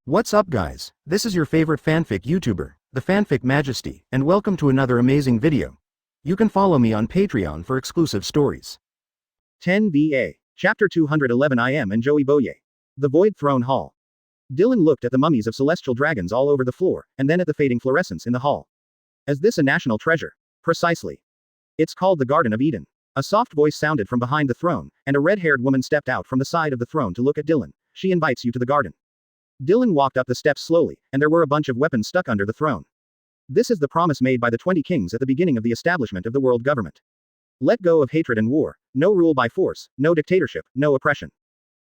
What's up guys, this is your favorite fanfic YouTuber, the Fanfic Majesty, and welcome to another amazing video. You can follow me on Patreon for exclusive stories. 10BA, Chapter 211 I Am and Joey Boye. The Void Throne Hall. Dylan looked at the mummies of celestial dragons all over the floor, and then at the fading fluorescence in the hall. Is this a national treasure? Precisely. It's called the Garden of Eden. A soft voice sounded from behind the throne, and a red-haired woman stepped out from the side of the throne to look at Dylan. She invites you to the garden. Dylan walked up the steps slowly, and there were a bunch of weapons stuck under the throne. This is the promise made by the 20 kings at the beginning of the establishment of the world government. Let go of hatred and war, no rule by force, no dictatorship, no oppression.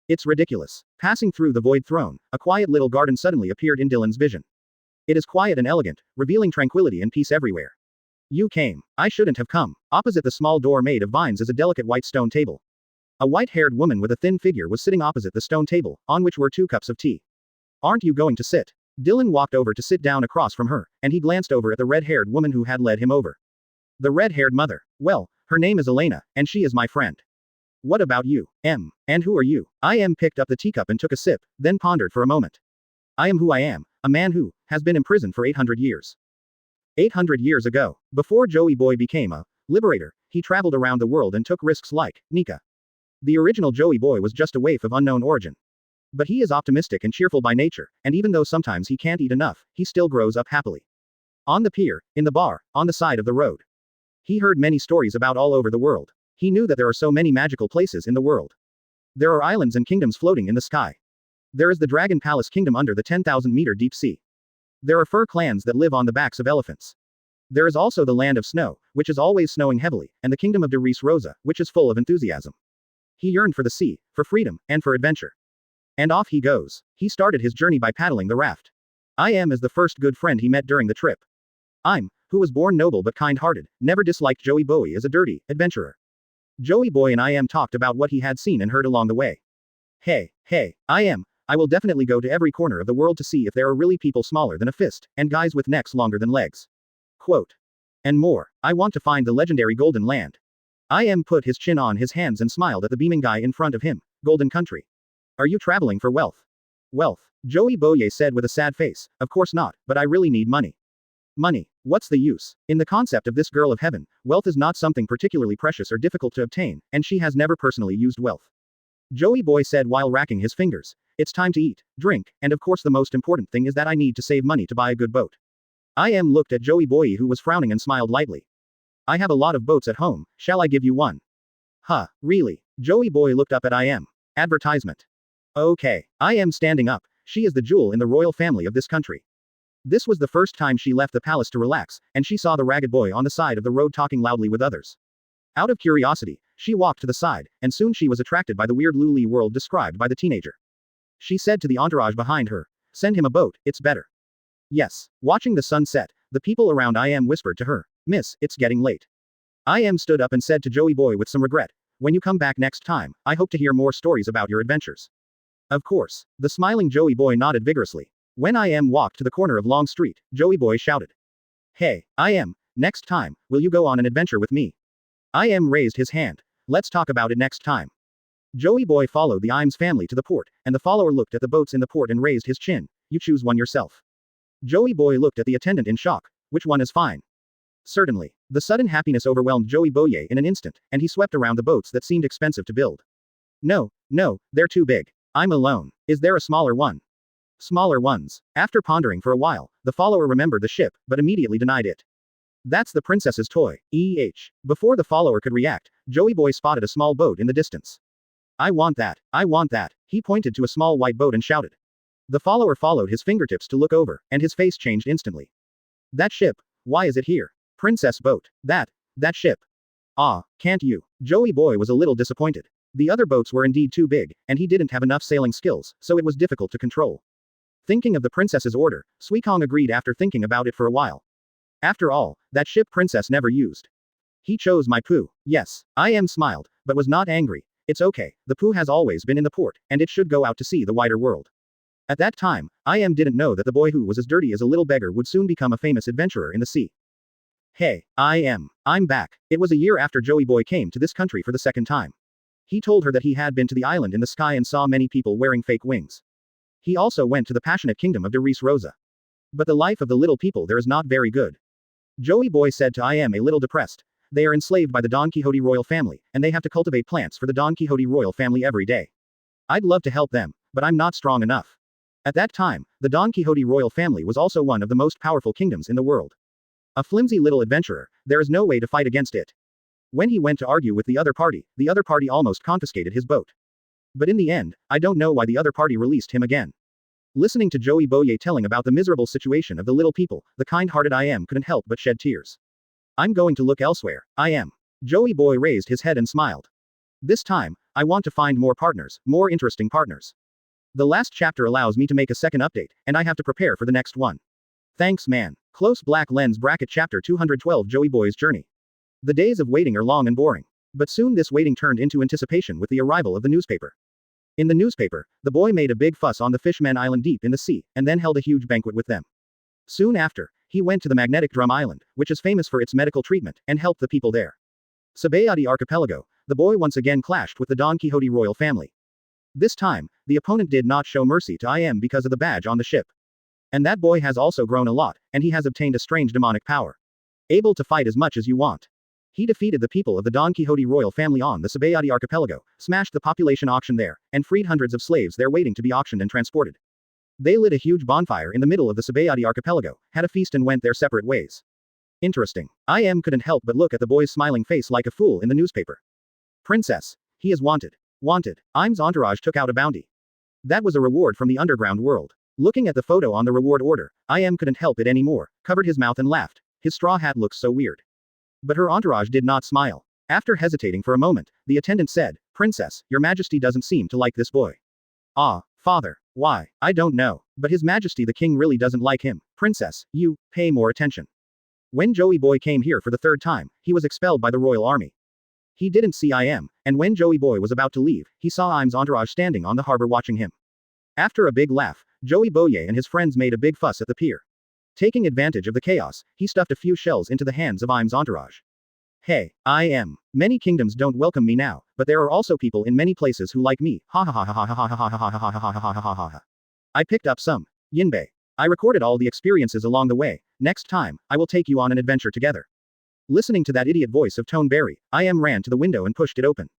It's ridiculous. Passing through the void throne, a quiet little garden suddenly appeared in Dylan's vision. It is quiet and elegant, revealing tranquility and peace everywhere. You came. I shouldn't have come. Opposite the small door made of vines is a delicate white stone table. A white-haired woman with a thin figure was sitting opposite the stone table, on which were 2 cups of tea. Aren't you going to sit? Dylan walked over to sit down across from her, and he glanced over at the red-haired woman who had led him over. The red-haired mother. Well, her name is Elena, and she is my friend. What about you, M? And who are you? I M picked up the teacup and took a sip, then pondered for a moment. I am who I am, a man who has been imprisoned for 800 years. 800 years ago, before Joey Boy became a liberator, he traveled around the world and took risks like Nika. The original Joey Boy was just a waif of unknown origin. But he is optimistic and cheerful by nature, and even though sometimes he can't eat enough, he still grows up happily. On the pier, in the bar, on the side of the road. He heard many stories about all over the world. He knew that there are so many magical places in the world. There are islands and kingdoms floating in the sky. There is the Dragon Palace Kingdom under the 10,000-meter deep sea. There are fur clans that live on the backs of elephants. There is also the land of snow, which is always snowing heavily, and the kingdom of de Rosa, which is full of enthusiasm. He yearned for the sea, for freedom, and for adventure. And off he goes. He started his journey by paddling the raft. I am as the first good friend he met during the trip. I'm, who was born noble but kind-hearted, never disliked Joey Boy as a dirty adventurer. Joey Boy and I am talked about what he had seen and heard along the way. Hey, I will definitely go to every corner of the world to see if there are really people smaller than a fist, and guys with necks longer than legs. Quote. And more. I want to find the legendary Golden Land. I am put his chin on his hands and smiled at the beaming guy in front of him. Golden Country. Are you traveling for wealth? Wealth. Joey Boye said with a sad face, of course not, but I really need money. Money. What's the use? In the concept of this girl of heaven, wealth is not something particularly precious or difficult to obtain, and she has never personally used wealth. Joey Boy said while racking his fingers. It's time to eat, drink, and of course the most important thing is that I need to save money to buy a good boat. I am looked at Joey Boy who was frowning and smiled lightly. I have a lot of boats at home, shall I give you one? Huh, really? Joey Boy looked up at I am. Advertisement. Okay. I am standing up. She is the jewel in the royal family of this country. This was the first time she left the palace to relax, and she saw the ragged boy on the side of the road talking loudly with others. Out of curiosity, she walked to the side, and soon she was attracted by the weird Luli world described by the teenager. She said to the entourage behind her, send him a boat, it's better. Yes. Watching the sun set, the people around I am whispered to her, Miss, it's getting late. I am stood up and said to Joey Boy with some regret, when you come back next time, I hope to hear more stories about your adventures. Of course. The smiling Joey Boy nodded vigorously. When I am walked to the corner of Long Street, Joey Boy shouted. Hey, I am, next time, will you go on an adventure with me? I am raised his hand. Let's talk about it next time. Joey Boy followed the Iams family to the port, and the follower looked at the boats in the port and raised his chin. You choose one yourself. Joey Boy looked at the attendant in shock. Which one is fine? Certainly. The sudden happiness overwhelmed Joey Boye in an instant, and he swept around the boats that seemed expensive to build. No, they're too big. I'm alone. Is there a smaller one? Smaller ones. After pondering for a while, the follower remembered the ship, but immediately denied it. That's the princess's toy. Before the follower could react, Joey Boy spotted a small boat in the distance. I want that. I want that. He pointed to a small white boat and shouted. The follower followed his fingertips to look over, and his face changed instantly. That ship. Why is it here? Princess boat. That ship. Ah, can't you? Joey Boy was a little disappointed. The other boats were indeed too big, and he didn't have enough sailing skills, so it was difficult to control. Thinking of the princess's order, Suikong agreed after thinking about it for a while. After all, that ship princess never used. He chose my poo. Yes, I am smiled, but was not angry. It's okay, the poo has always been in the port, and it should go out to see the wider world. At that time, I am didn't know that the boy who was as dirty as a little beggar would soon become a famous adventurer in the sea. Hey, I'm back. It was a year after Joey Boy came to this country for the second time. He told her that he had been to the island in the sky and saw many people wearing fake wings. He also went to the passionate kingdom of de Rosa. But the life of the little people there is not very good. Joey Boy said to I am a little depressed. They are enslaved by the Don Quixote royal family, and they have to cultivate plants for the Don Quixote royal family every day. I'd love to help them, but I'm not strong enough. At that time, the Don Quixote royal family was also one of the most powerful kingdoms in the world. A flimsy little adventurer, there is no way to fight against it. When he went to argue with the other party almost confiscated his boat. But in the end, I don't know why the other party released him again. Listening to Joey Boye telling about the miserable situation of the little people, the kind-hearted I am couldn't help but shed tears. I'm going to look elsewhere, I am. Joey Boy raised his head and smiled. This time, I want to find more partners, more interesting partners. The last chapter allows me to make a second update, and I have to prepare for the next one. Thanks man. Close black lens bracket chapter 212 Joey Boy's journey. The days of waiting are long and boring. But soon this waiting turned into anticipation with the arrival of the newspaper. In the newspaper, the boy made a big fuss on the Fishman Island deep in the sea, and then held a huge banquet with them. Soon after, he went to the magnetic drum island, which is famous for its medical treatment, and helped the people there. Sabayati Archipelago, the boy once again clashed with the Don Quixote royal family. This time, the opponent did not show mercy to I am because of the badge on the ship. And that boy has also grown a lot, and he has obtained a strange demonic power. Able to fight as much as you want. He defeated the people of the Don Quixote royal family on the Sabayati Archipelago, smashed the population auction there, and freed hundreds of slaves there waiting to be auctioned and transported. They lit a huge bonfire in the middle of the Sabayati Archipelago, had a feast and went their separate ways. Interesting. I am couldn't help but look at the boy's smiling face like a fool in the newspaper. Princess. He is wanted. Wanted. Im's entourage took out a bounty. That was a reward from the underground world. Looking at the photo on the reward order, I am couldn't help it anymore, covered his mouth and laughed. His straw hat looks so weird. But her entourage did not smile. After hesitating for a moment, the attendant said, Princess, your majesty doesn't seem to like this boy. Ah, father. Why, I don't know. But his majesty the king really doesn't like him. Princess, you, pay more attention. When Joey Boy came here for the third time, he was expelled by the royal army. He didn't see IM, and when Joey Boy was about to leave, he saw IM's entourage standing on the harbor watching him. After a big laugh, Joey Boye and his friends made a big fuss at the pier. Taking advantage of the chaos, he stuffed a few shells into the hands of IM's entourage. Hey, IM. Many kingdoms don't welcome me now, but there are also people in many places who like me. Ha ha ha ha ha ha ha ha ha ha ha ha ha ha ha. I picked up some. Yinbei. I recorded all the experiences along the way. Next time, I will take you on an adventure together. Listening to that idiot voice of Tone Berry, IM ran to the window and pushed it open.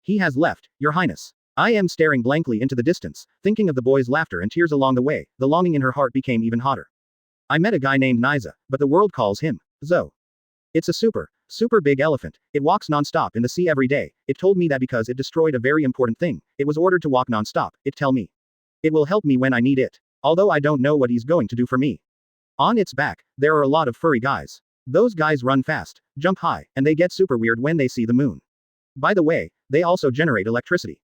He has left, Your Highness. IM staring blankly into the distance, thinking of the boy's laughter and tears along the way, the longing in her heart became even hotter. I met a guy named Niza, but the world calls him Zo. It's a super big elephant. It walks non-stop in the sea every day. It told me that because it destroyed a very important thing, it was ordered to walk non-stop. It tell me. It will help me when I need it. Although I don't know what he's going to do for me. On its back, there are a lot of furry guys. Those guys run fast, jump high, and they get super weird when they see the moon. By the way, they also generate electricity.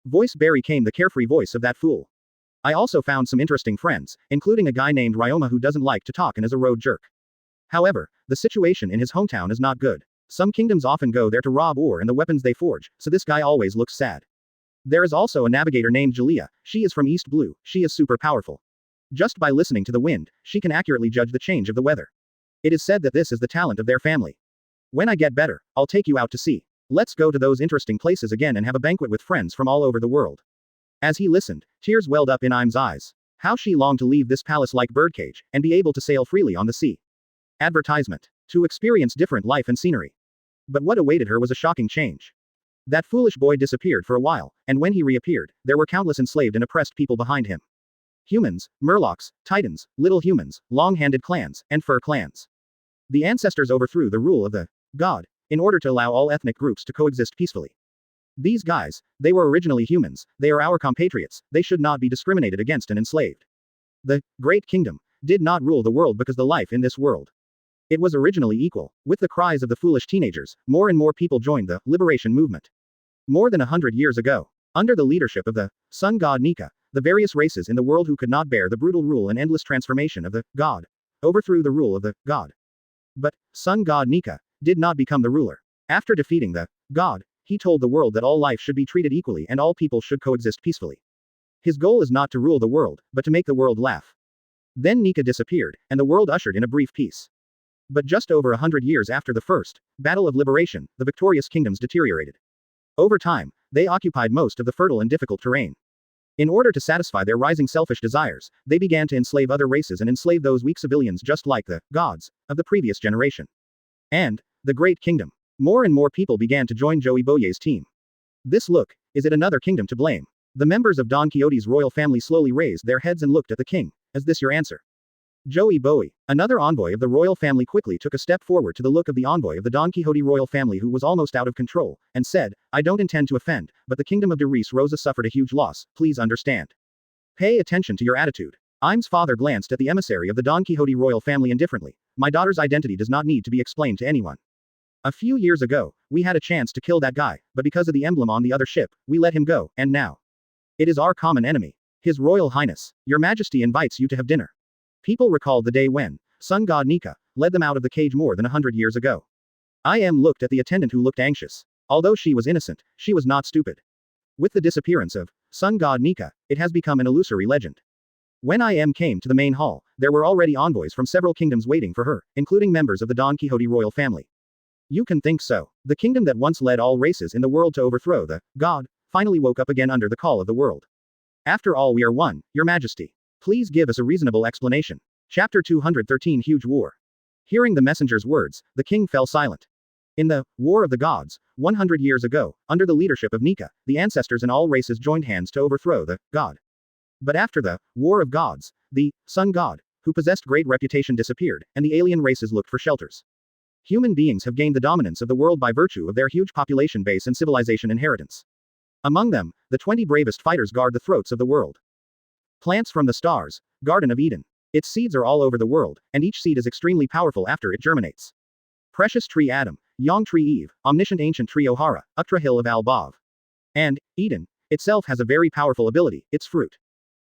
Voice Barry came the carefree voice of that fool. I also found some interesting friends, including a guy named Ryoma who doesn't like to talk and is a road jerk. However, the situation in his hometown is not good. Some kingdoms often go there to rob ore and the weapons they forge, so this guy always looks sad. There is also a navigator named Julia. She is from East Blue. She is super powerful. Just by listening to the wind, she can accurately judge the change of the weather. It is said that this is the talent of their family. When I get better, I'll take you out to sea. Let's go to those interesting places again and have a banquet with friends from all over the world. As he listened, tears welled up in Im's eyes. How she longed to leave this palace-like birdcage, and be able to sail freely on the sea. Advertisement. To experience different life and scenery. But what awaited her was a shocking change. That foolish boy disappeared for a while, and when he reappeared, there were countless enslaved and oppressed people behind him. Humans, Murlocs, Titans, Little Humans, Long-Handed clans, and Fur clans. The ancestors overthrew the rule of the God, in order to allow all ethnic groups to coexist peacefully. These guys, they were originally humans, they are our compatriots, they should not be discriminated against and enslaved. The Great Kingdom did not rule the world because the life in this world. It was originally equal. With the cries of the foolish teenagers, more and more people joined the liberation movement. More than 100 years ago, under the leadership of the sun god Nika, the various races in the world who could not bear the brutal rule and endless transformation of the God overthrew the rule of the God. But sun god Nika did not become the ruler. After defeating the God, he told the world that all life should be treated equally and all people should coexist peacefully. His goal is not to rule the world, but to make the world laugh. Then Nika disappeared, and the world ushered in a brief peace. But just over 100 years after the first battle of liberation, the victorious kingdoms deteriorated. Over time, they occupied most of the fertile and difficult terrain. In order to satisfy their rising selfish desires, they began to enslave other races and enslave those weak civilians just like the gods of the previous generation. And the Great Kingdom. More and more people began to join Joey Boye's team. Is it another kingdom to blame? The members of Don Quixote's royal family slowly raised their heads and looked at the king. Is this your answer? Joey Boye, another envoy of the royal family, quickly took a step forward to the look of the envoy of the Don Quixote royal family, who was almost out of control, and said, I don't intend to offend, but the kingdom of de Rosa suffered a huge loss, please understand. Pay attention to your attitude. Im's father glanced at the emissary of the Don Quixote royal family indifferently. My daughter's identity does not need to be explained to anyone. A few years ago, we had a chance to kill that guy, but because of the emblem on the other ship, we let him go, and now it is our common enemy. His Royal Highness, Your Majesty invites you to have dinner. People recalled the day when sun god Nika led them out of the cage more than 100 years ago. Im looked at the attendant, who looked anxious. Although she was innocent, she was not stupid. With the disappearance of sun god Nika, it has become an illusory legend. When Im came to the main hall, there were already envoys from several kingdoms waiting for her, including members of the Don Quixote royal family. You can think so. The kingdom that once led all races in the world to overthrow the god finally woke up again under the call of the world. After all, we are one, Your Majesty. Please give us a reasonable explanation. Chapter 213, Huge War. Hearing the messenger's words, the king fell silent. In the War of the Gods, 100 years ago, under the leadership of Nika, the ancestors in all races joined hands to overthrow the god. But after the War of Gods, the sun god, who possessed great reputation, disappeared, and the alien races looked for shelters. Human beings have gained the dominance of the world by virtue of their huge population base and civilization inheritance. Among them, the 20 bravest fighters guard the throats of the world. Plants from the stars, Garden of Eden. Its seeds are all over the world, and each seed is extremely powerful after it germinates. Precious tree Adam, Young tree Eve, omniscient ancient tree Ohara, Uktra hill of Al-Bav. And Eden itself has a very powerful ability, its fruit.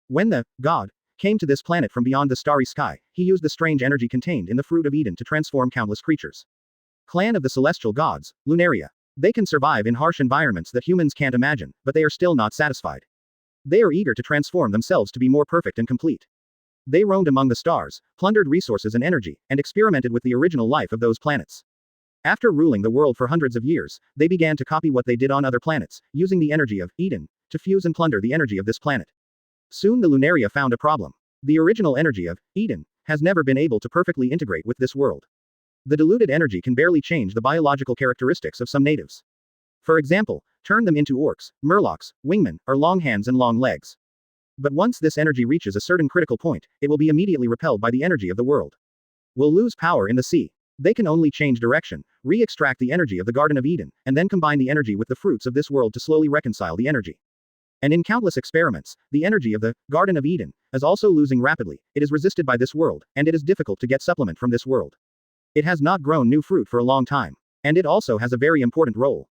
When the god came to this planet from beyond the starry sky, he used the strange energy contained in the fruit of Eden to transform countless creatures. Clan of the celestial gods, Lunaria. They can survive in harsh environments that humans can't imagine, but they are still not satisfied. They are eager to transform themselves to be more perfect and complete. They roamed among the stars, plundered resources and energy, and experimented with the original life of those planets. After ruling the world for hundreds of years, they began to copy what they did on other planets, using the energy of Eden to fuse and plunder the energy of this planet. Soon the Lunaria found a problem. The original energy of Eden has never been able to perfectly integrate with this world. The diluted energy can barely change the biological characteristics of some natives. For example, turn them into orcs, murlocs, wingmen, or long hands and long legs. But once this energy reaches a certain critical point, it will be immediately repelled by the energy of the world. Will lose power in the sea. They can only change direction, re-extract the energy of the Garden of Eden, and then combine the energy with the fruits of this world to slowly reconcile the energy. And in countless experiments, the energy of the Garden of Eden is also losing rapidly. It is resisted by this world, and it is difficult to get supplement from this world. It has not grown new fruit for a long time. And it also has a very important role.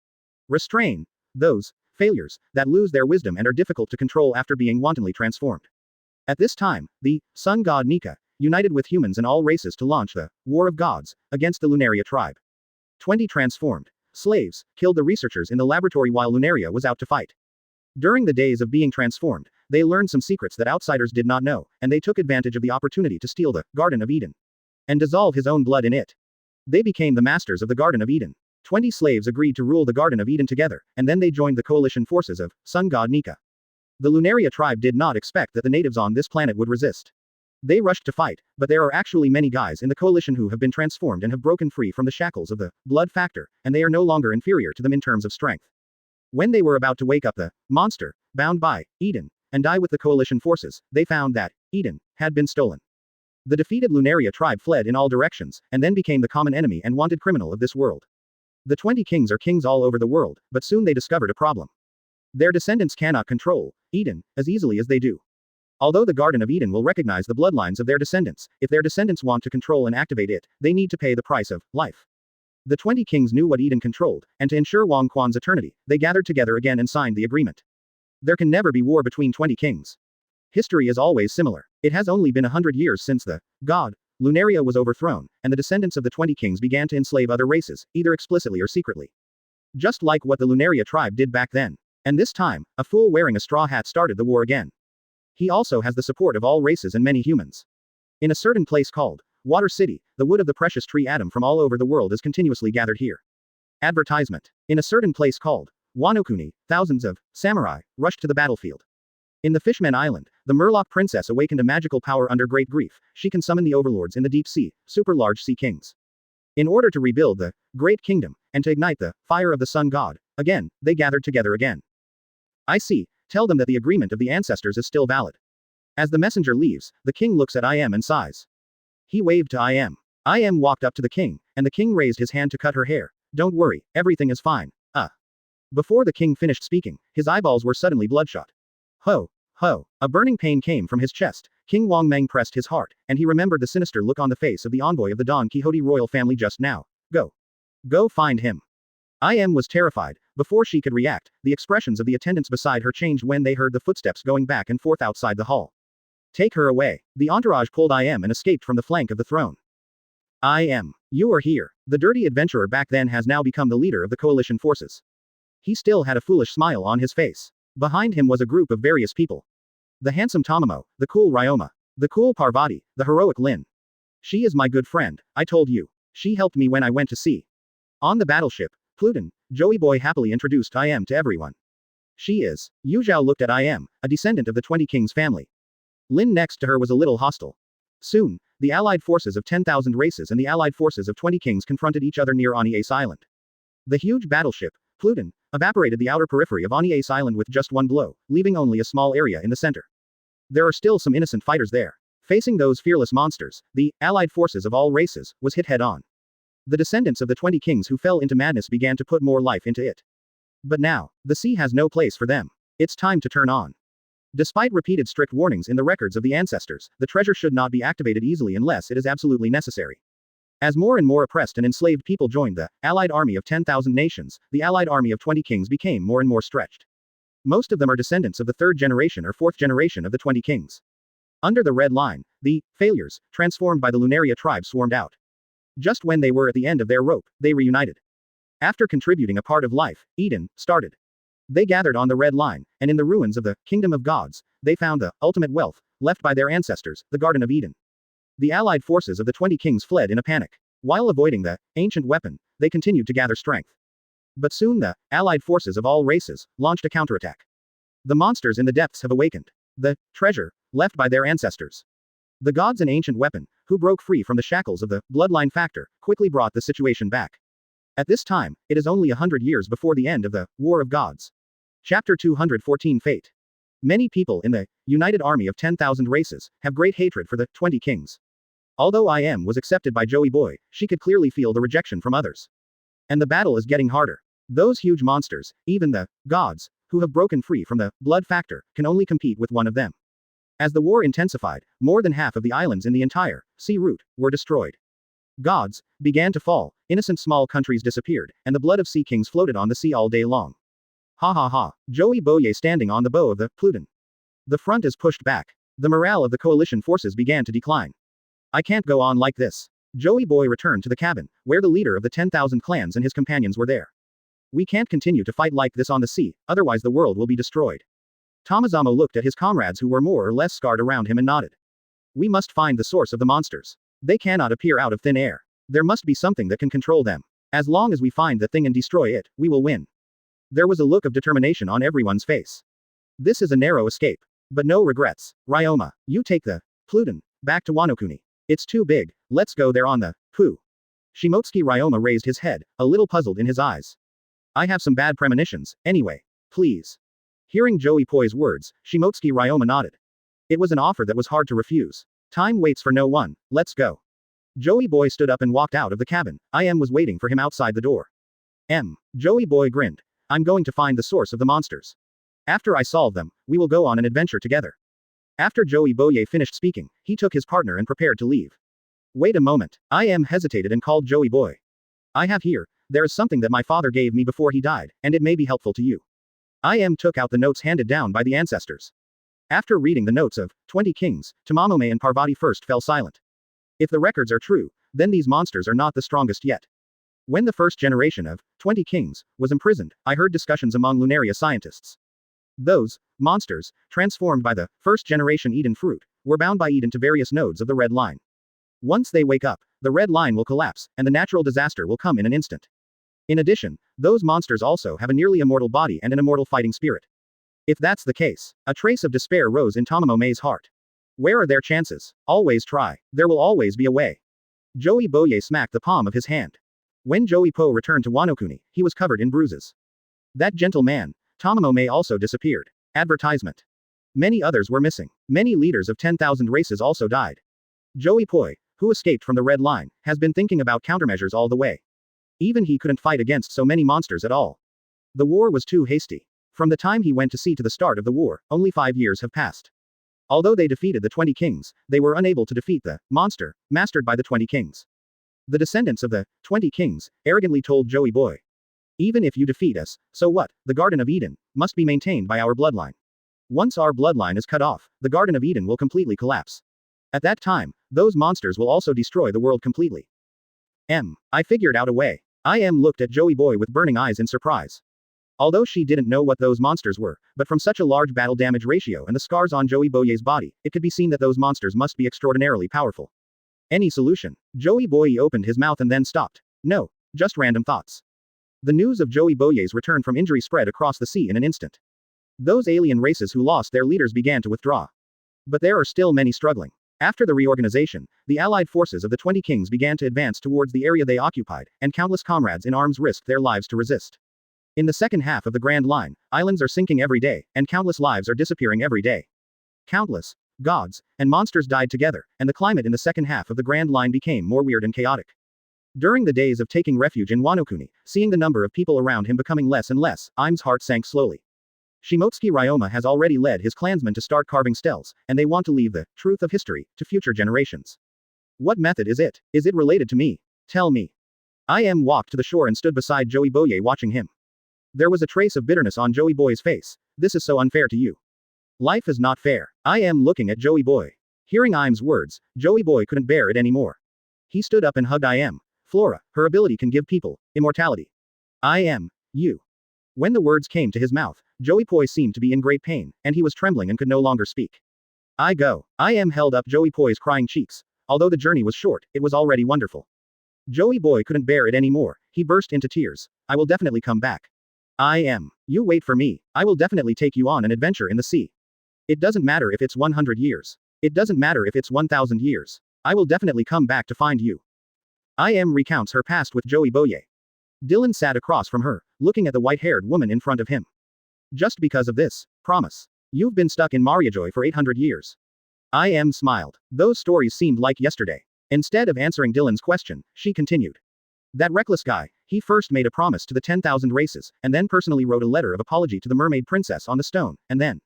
Restrain those failures that lose their wisdom and are difficult to control after being wantonly transformed. At this time, the sun god Nika united with humans and all races to launch the War of Gods against the Lunaria tribe. 20 transformed slaves killed the researchers in the laboratory while Lunaria was out to fight. During the days of being transformed, they learned some secrets that outsiders did not know, and they took advantage of the opportunity to steal the Garden of Eden and dissolve his own blood in it. They became the masters of the Garden of Eden. 20 slaves agreed to rule the Garden of Eden together, and then they joined the coalition forces of sun god Nika. The Lunaria tribe did not expect that the natives on this planet would resist. They rushed to fight, but there are actually many guys in the coalition who have been transformed and have broken free from the shackles of the blood factor, and they are no longer inferior to them in terms of strength. When they were about to wake up the monster, bound by Eden, and die with the coalition forces, they found that Eden had been stolen. The defeated Lunaria tribe fled in all directions, and then became the common enemy and wanted criminal of this world. The 20 kings are kings all over the world, but soon they discovered a problem. Their descendants cannot control Eden as easily as they do. Although the Garden of Eden will recognize the bloodlines of their descendants, if their descendants want to control and activate it, they need to pay the price of life. The 20 kings knew what Eden controlled, and to ensure Wang Quan's eternity, they gathered together again and signed the agreement. There can never be war between 20 kings. History is always similar. It has only been 100 years since the god Lunaria was overthrown, and the descendants of the 20 kings began to enslave other races, either explicitly or secretly. Just like what the Lunaria tribe did back then. And this time, a fool wearing a straw hat started the war again. He also has the support of all races and many humans. In a certain place called Water City, the wood of the precious tree Adam from all over the world is continuously gathered here. Advertisement. In a certain place called Wanokuni, thousands of samurai rushed to the battlefield. In the Fishman Island, the Murloc princess awakened a magical power under great grief. She can summon the overlords in the deep sea, super large sea kings. In order to rebuild the great kingdom, and to ignite the fire of the sun god, again, they gathered together again. I see, tell them that the agreement of the ancestors is still valid. As the messenger leaves, the king looks at IM and sighs. He waved to IM. IM walked up to the king, and the king raised his hand to cut her hair. Don't worry, everything is fine. Before the king finished speaking, his eyeballs were suddenly bloodshot. Ho, ho, a burning pain came from his chest. King Wang Meng pressed his heart, and he remembered the sinister look on the face of the envoy of the Don Quixote royal family just now. Go. Go find him. IM was terrified. Before she could react, the expressions of the attendants beside her changed when they heard the footsteps going back and forth outside the hall. Take her away. The entourage pulled IM and escaped from the flank of the throne. IM. You are here. The dirty adventurer back then has now become the leader of the coalition forces. He still had a foolish smile on his face. Behind him was a group of various people. The handsome Tamamo, the cool Ryoma, the cool Parvati, the heroic Lin. She is my good friend, I told you. She helped me when I went to sea. On the battleship, Pluton, Joey Boy happily introduced IM to everyone. She is. Yu Zhao looked at IM, a descendant of the 20 Kings family. Lin next to her was a little hostile. Soon, the allied forces of 10,000 races and the allied forces of 20 kings confronted each other near Anies Island. The huge battleship, Pluton, evaporated the outer periphery of Anies Island with just one blow, leaving only a small area in the center. There are still some innocent fighters there. Facing those fearless monsters, the allied forces of all races was hit head-on. The descendants of the 20 kings who fell into madness began to put more life into it. But now, the sea has no place for them. It's time to turn on. Despite repeated strict warnings in the records of the ancestors, the treasure should not be activated easily unless it is absolutely necessary. As more and more oppressed and enslaved people joined the allied army of 10,000 nations, the allied army of 20 kings became more and more stretched. Most of them are descendants of the third generation or fourth generation of the 20 kings. Under the red line, the failures, transformed by the Lunaria tribe swarmed out. Just when they were at the end of their rope, they reunited. After contributing a part of life, Eden started. They gathered on the red line, and in the ruins of the kingdom of gods, they found the ultimate wealth, left by their ancestors, the Garden of Eden. The allied forces of the 20 kings fled in a panic. While avoiding the ancient weapon, they continued to gather strength. But soon the allied forces of all races launched a counterattack. The monsters in the depths have awakened. The treasure, left by their ancestors. The gods and ancient weapon, who broke free from the shackles of the bloodline factor, quickly brought the situation back. At this time, it is only 100 years before the end of the War of Gods. Chapter 214 Fate. Many people in the united army of 10,000 races have great hatred for the 20 kings. Although IM was accepted by Joey Boy, she could clearly feel the rejection from others. And the battle is getting harder. Those huge monsters, even the gods, who have broken free from the blood factor, can only compete with one of them. As the war intensified, more than half of the islands in the entire sea route were destroyed. Gods began to fall, innocent small countries disappeared, and the blood of sea kings floated on the sea all day long. Ha ha ha, Joey Boye standing on the bow of the Pluton. The front is pushed back. The morale of the coalition forces began to decline. I can't go on like this. Joey Boy returned to the cabin, where the leader of the 10,000 clans and his companions were there. We can't continue to fight like this on the sea, otherwise the world will be destroyed. Tomazamo looked at his comrades who were more or less scarred around him and nodded. We must find the source of the monsters. They cannot appear out of thin air. There must be something that can control them. As long as we find the thing and destroy it, we will win. There was a look of determination on everyone's face. This is a narrow escape. But no regrets. Ryoma, you take the Pluton back to Wanokuni. It's too big, let's go there on the poo. Shimotsuki Ryoma raised his head, a little puzzled in his eyes. I have some bad premonitions, anyway. Please. Hearing Joey Poi's words, Shimotsuki Ryoma nodded. It was an offer that was hard to refuse. Time waits for no one, let's go. Joey Boy stood up and walked out of the cabin. IM was waiting for him outside the door. Joey Boy grinned. I'm going to find the source of the monsters. After I solve them, we will go on an adventure together. After Joey Boye finished speaking, he took his partner and prepared to leave. Wait a moment. IM hesitated and called Joey Boy. I have here, there is something that my father gave me before he died, and it may be helpful to you. IM took out the notes handed down by the ancestors. After reading the notes of 20 kings, Tamamome and Parvati first fell silent. If the records are true, then these monsters are not the strongest yet. When the first generation of 20 kings was imprisoned, I heard discussions among Lunaria scientists. Those monsters, transformed by the first generation Eden fruit, were bound by Eden to various nodes of the red line. Once they wake up, the red line will collapse, and the natural disaster will come in an instant. In addition, those monsters also have a nearly immortal body and an immortal fighting spirit. If that's the case, a trace of despair rose in Tomomome's heart. Where are their chances? Always try. There will always be a way. Joey Boye smacked the palm of his hand. When Joey Po returned to Wanokuni, he was covered in bruises. That gentle man, Tomomome, also disappeared. Advertisement. Many others were missing. Many leaders of 10,000 races also died. Joey Poi, who escaped from the Red Line, has been thinking about countermeasures all the way. Even he couldn't fight against so many monsters at all. The war was too hasty. From the time he went to sea to the start of the war, only 5 years have passed. Although they defeated the 20 kings, they were unable to defeat the monster mastered by the 20 kings. The descendants of the 20 kings arrogantly told Joey Boy. Even if you defeat us, so what? The Garden of Eden must be maintained by our bloodline. Once our bloodline is cut off, the Garden of Eden will completely collapse. At that time, those monsters will also destroy the world completely. I figured out a way. I looked at Joey Boy with burning eyes in surprise. Although she didn't know what those monsters were, but from such a large battle damage ratio and the scars on Joey Boye's body, it could be seen that those monsters must be extraordinarily powerful. Any solution? Joey Boye opened his mouth and then stopped. No, just random thoughts. The news of Joey Boye's return from injury spread across the sea in an instant. Those alien races who lost their leaders began to withdraw. But there are still many struggling. After the reorganization, the allied forces of the 20 kings began to advance towards the area they occupied, and countless comrades in arms risked their lives to resist. In the second half of the Grand Line, islands are sinking every day, and countless lives are disappearing every day. Countless gods and monsters died together, and the climate in the second half of the Grand Line became more weird and chaotic. During the days of taking refuge in Wanokuni, seeing the number of people around him becoming less and less, Im's heart sank slowly. Shimotsuki Ryoma has already led his clansmen to start carving steles, and they want to leave the truth of history to future generations. What method is it? Is it related to me? Tell me. Walked to the shore and stood beside Joey Boye watching him. There was a trace of bitterness on Joey Boy's face. This is so unfair to you. Life is not fair. Looking at Joey Boy. Hearing Im's words, Joey Boy couldn't bear it anymore. He stood up and hugged Flora, her ability can give people immortality. You. When the words came to his mouth, Joey Poi seemed to be in great pain, and he was trembling and could no longer speak. Held up Joey Poi's crying cheeks. Although the journey was short, it was already wonderful. Joey Boy couldn't bear it anymore. He burst into tears. I will definitely come back. You wait for me. I will definitely take you on an adventure in the sea. It doesn't matter if it's 100 years. It doesn't matter if it's 1,000 years. I will definitely come back to find you. Recounts her past with Joey Boye. Dylan sat across from her, looking at the white-haired woman in front of him. Just because of this, promise. You've been stuck in Mariajoy for 800 years. Smiled. Those stories seemed like yesterday. Instead of answering Dylan's question, she continued. That reckless guy, he first made a promise to the 10,000 races, and then personally wrote a letter of apology to the mermaid princess on the stone, and then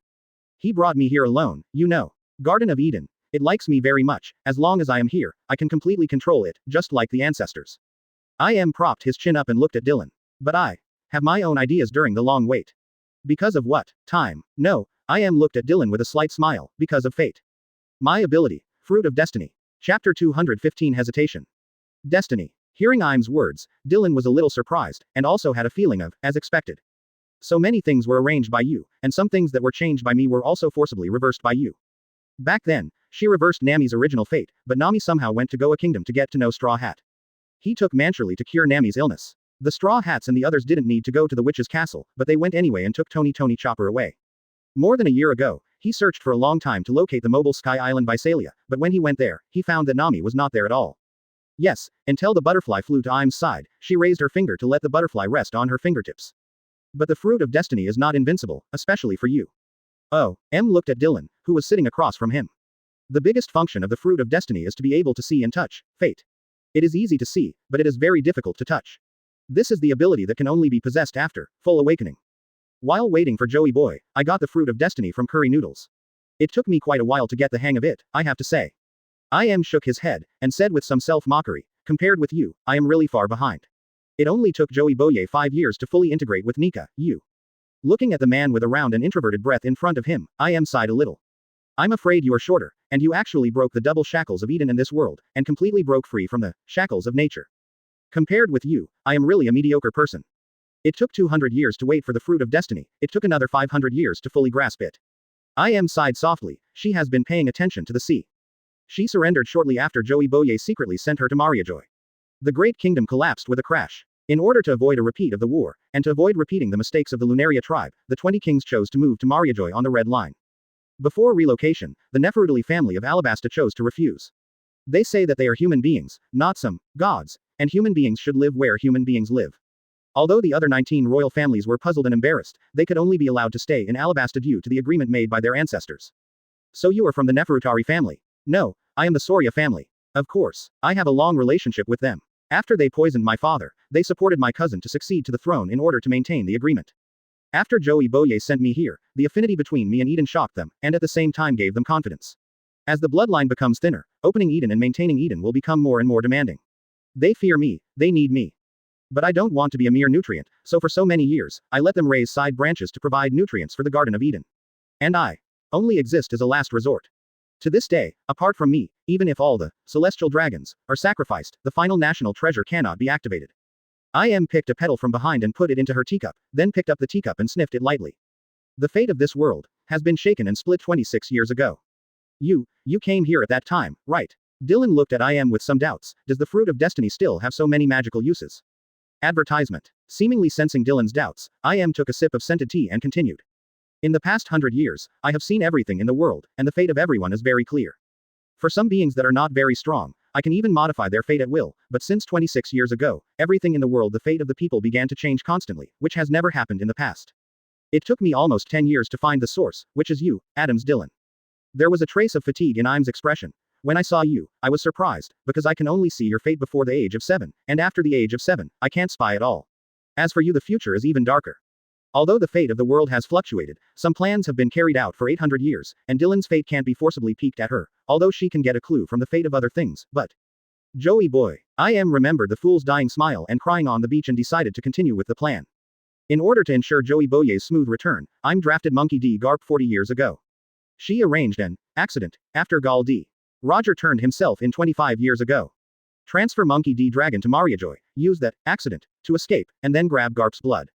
he brought me here alone, you know. Garden of Eden. It likes me very much. As long as I am here, I can completely control it, just like the ancestors. Propped his chin up and looked at Dylan. But I have my own ideas during the long wait. Because of what? Time. No. Looked at Dylan with a slight smile. Because of fate. My ability. Fruit of destiny. Chapter 215 Hesitation. Destiny. Hearing Im's words, Dylan was a little surprised, and also had a feeling of, as expected. So many things were arranged by you, and some things that were changed by me were also forcibly reversed by you. Back then, she reversed Nami's original fate, but Nami somehow went to Goa Kingdom to get to know Straw Hat. He took Mancherly to cure Nami's illness. The Straw Hats and the others didn't need to go to the witch's castle, but they went anyway and took Tony Chopper away. More than a year ago, he searched for a long time to locate the mobile sky island Visalia, but when he went there, he found that Nami was not there at all. Yes, until the butterfly flew to Im's side, she raised her finger to let the butterfly rest on her fingertips. But the fruit of destiny is not invincible, especially for you. Looked at Dylan, who was sitting across from him. The biggest function of the fruit of destiny is to be able to see and touch fate. It is easy to see, but it is very difficult to touch. This is the ability that can only be possessed after full awakening. While waiting for Joey Boy, I got the fruit of destiny from Curry Noodles. It took me quite a while to get the hang of it, I have to say. Shook his head, and said with some self-mockery, compared with you, I am really far behind. It only took Joey Boye 5 years to fully integrate with Nika, you. Looking at the man with a round and introverted breath in front of him, sighed a little. I'm afraid you are shorter, and you actually broke the double shackles of Eden in this world, and completely broke free from the shackles of nature. Compared with you, I am really a mediocre person. It took 200 years to wait for the fruit of destiny, it took another 500 years to fully grasp it. Sighed softly, she has been paying attention to the sea. She surrendered shortly after Joey Boye secretly sent her to Mariajoy. The Great Kingdom collapsed with a crash. In order to avoid a repeat of the war, and to avoid repeating the mistakes of the Lunaria tribe, the 20 kings chose to move to Mariajoy on the Red Line. Before relocation, the Neferudali family of Alabasta chose to refuse. They say that they are human beings, not some gods, and human beings should live where human beings live. Although the other 19 royal families were puzzled and embarrassed, they could only be allowed to stay in Alabasta due to the agreement made by their ancestors. So you are from the Neferutari family? No, I am the Soria family. Of course, I have a long relationship with them. After they poisoned my father, they supported my cousin to succeed to the throne in order to maintain the agreement. After Joey Boye sent me here, the affinity between me and Eden shocked them, and at the same time gave them confidence. As the bloodline becomes thinner, opening Eden and maintaining Eden will become more and more demanding. They fear me, they need me. But I don't want to be a mere nutrient, so for so many years, I let them raise side branches to provide nutrients for the Garden of Eden. And I only exist as a last resort. To this day, apart from me, even if all the celestial dragons are sacrificed, the final national treasure cannot be activated. I picked a petal from behind and put it into her teacup, then picked up the teacup and sniffed it lightly. The fate of this world has been shaken and split 26 years ago. You came here at that time, right? Dylan looked at with some doubts. Does the fruit of destiny still have so many magical uses? Advertisement. Seemingly sensing Dylan's doubts, took a sip of scented tea and continued. In the past 100 years, I have seen everything in the world, and the fate of everyone is very clear. For some beings that are not very strong, I can even modify their fate at will, but since 26 years ago, everything in the world, the fate of the people began to change constantly, which has never happened in the past. It took me almost 10 years to find the source, which is you, Adams Dylan. There was a trace of fatigue in Im's expression. When I saw you, I was surprised, because I can only see your fate before the age of 7, and after the age of 7, I can't spy at all. As for you, the future is even darker. Although the fate of the world has fluctuated, some plans have been carried out for 800 years, and Dylan's fate can't be forcibly peeked at her, although she can get a clue from the fate of other things, but Joey boy, remembered the fool's dying smile and crying on the beach and decided to continue with the plan. In order to ensure Joey Boye's smooth return, drafted Monkey D. Garp 40 years ago. She arranged an accident after Gal D. Roger turned himself in 25 years ago. Transfer Monkey D. Dragon to Mariajoy, use that accident to escape, and then grab Garp's blood.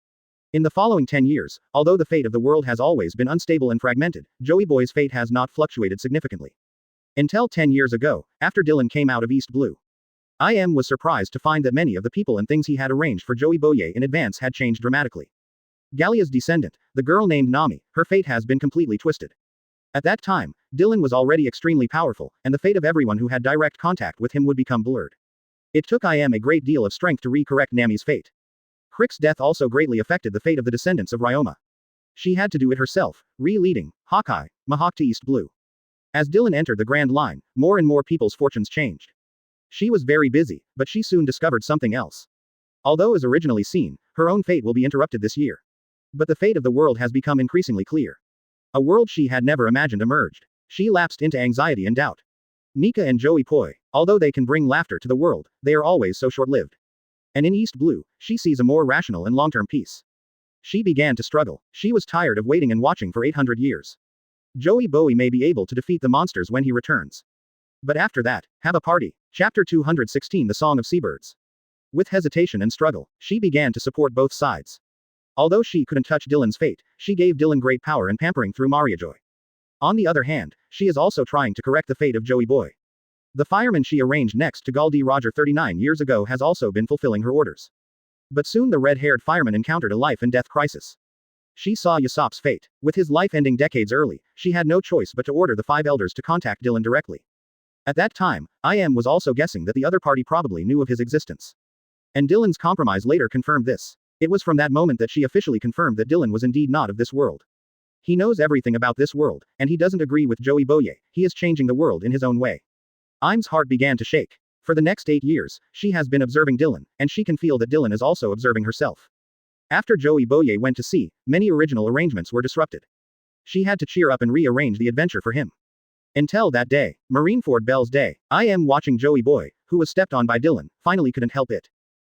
In the following 10 years, although the fate of the world has always been unstable and fragmented, Joey Boy's fate has not fluctuated significantly. Until 10 years ago, after Dylan came out of East Blue. Was surprised to find that many of the people and things he had arranged for Joey Boye in advance had changed dramatically. Gallia's descendant, the girl named Nami, her fate has been completely twisted. At that time, Dylan was already extremely powerful, and the fate of everyone who had direct contact with him would become blurred. It took a great deal of strength to re-correct Nami's fate. Crick's death also greatly affected the fate of the descendants of Ryoma. She had to do it herself, re-leading Hawkeye, Mahawk to East Blue. As Dylan entered the Grand Line, more and more people's fortunes changed. She was very busy, but she soon discovered something else. Although as originally seen, her own fate will be interrupted this year. But the fate of the world has become increasingly clear. A world she had never imagined emerged. She lapsed into anxiety and doubt. Nika and Joey Poi, although they can bring laughter to the world, they are always so short-lived. And in East Blue, she sees a more rational and long-term peace. She began to struggle. She was tired of waiting and watching for 800 years. Joey Bowie may be able to defeat the monsters when he returns. But after that, have a party. Chapter 216 The Song of Seabirds. With hesitation and struggle, she began to support both sides. Although she couldn't touch Dylan's fate, she gave Dylan great power and pampering through Mariajoy. On the other hand, she is also trying to correct the fate of Joey Boy. The fireman she arranged next to Galdi Roger 39 years ago has also been fulfilling her orders. But soon the red-haired fireman encountered a life and death crisis. She saw Yasop's fate. With his life ending decades early, she had no choice but to order the 5 elders to contact Dylan directly. At that time, was also guessing that the other party probably knew of his existence. And Dylan's compromise later confirmed this. It was from that moment that she officially confirmed that Dylan was indeed not of this world. He knows everything about this world, and he doesn't agree with Joey Boye. He is changing the world in his own way. Im's heart began to shake. For the next 8 years, she has been observing Dylan, and she can feel that Dylan is also observing herself. After Joey Boye went to sea, many original arrangements were disrupted. She had to cheer up and rearrange the adventure for him. Until that day, Marineford Bell's day, watching Joey Boy, who was stepped on by Dylan, finally couldn't help it.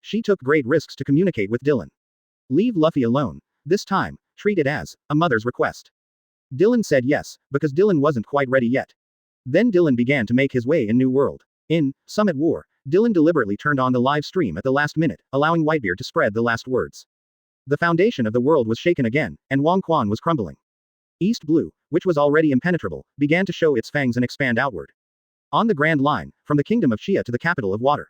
She took great risks to communicate with Dylan. Leave Luffy alone. This time, treat it as a mother's request. Dylan said yes, because Dylan wasn't quite ready yet. Then Dylan began to make his way in New World. In Summit War, Dylan deliberately turned on the live stream at the last minute, allowing Whitebeard to spread the last words. The foundation of the world was shaken again, and Wong Quan was crumbling. East Blue, which was already impenetrable, began to show its fangs and expand outward. On the Grand Line, from the kingdom of Chia to the capital of water.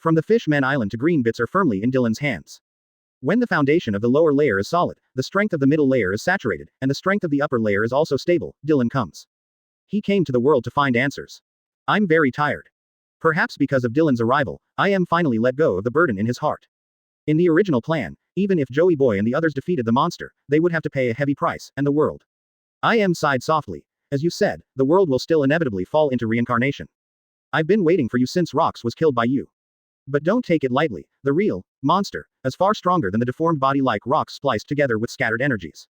From the Fishman Island to Green Bits are firmly in Dylan's hands. When the foundation of the lower layer is solid, the strength of the middle layer is saturated, and the strength of the upper layer is also stable, Dylan comes. He came to the world to find answers. I'm very tired. Perhaps because of Dylan's arrival, I am finally let go of the burden in his heart. In the original plan, even if Joey Boy and the others defeated the monster, they would have to pay a heavy price, and the world. I am sighed softly. As you said, the world will still inevitably fall into reincarnation. I've been waiting for you since Rox was killed by you. But don't take it lightly, the real monster is far stronger than the deformed body like Rox spliced together with scattered energies.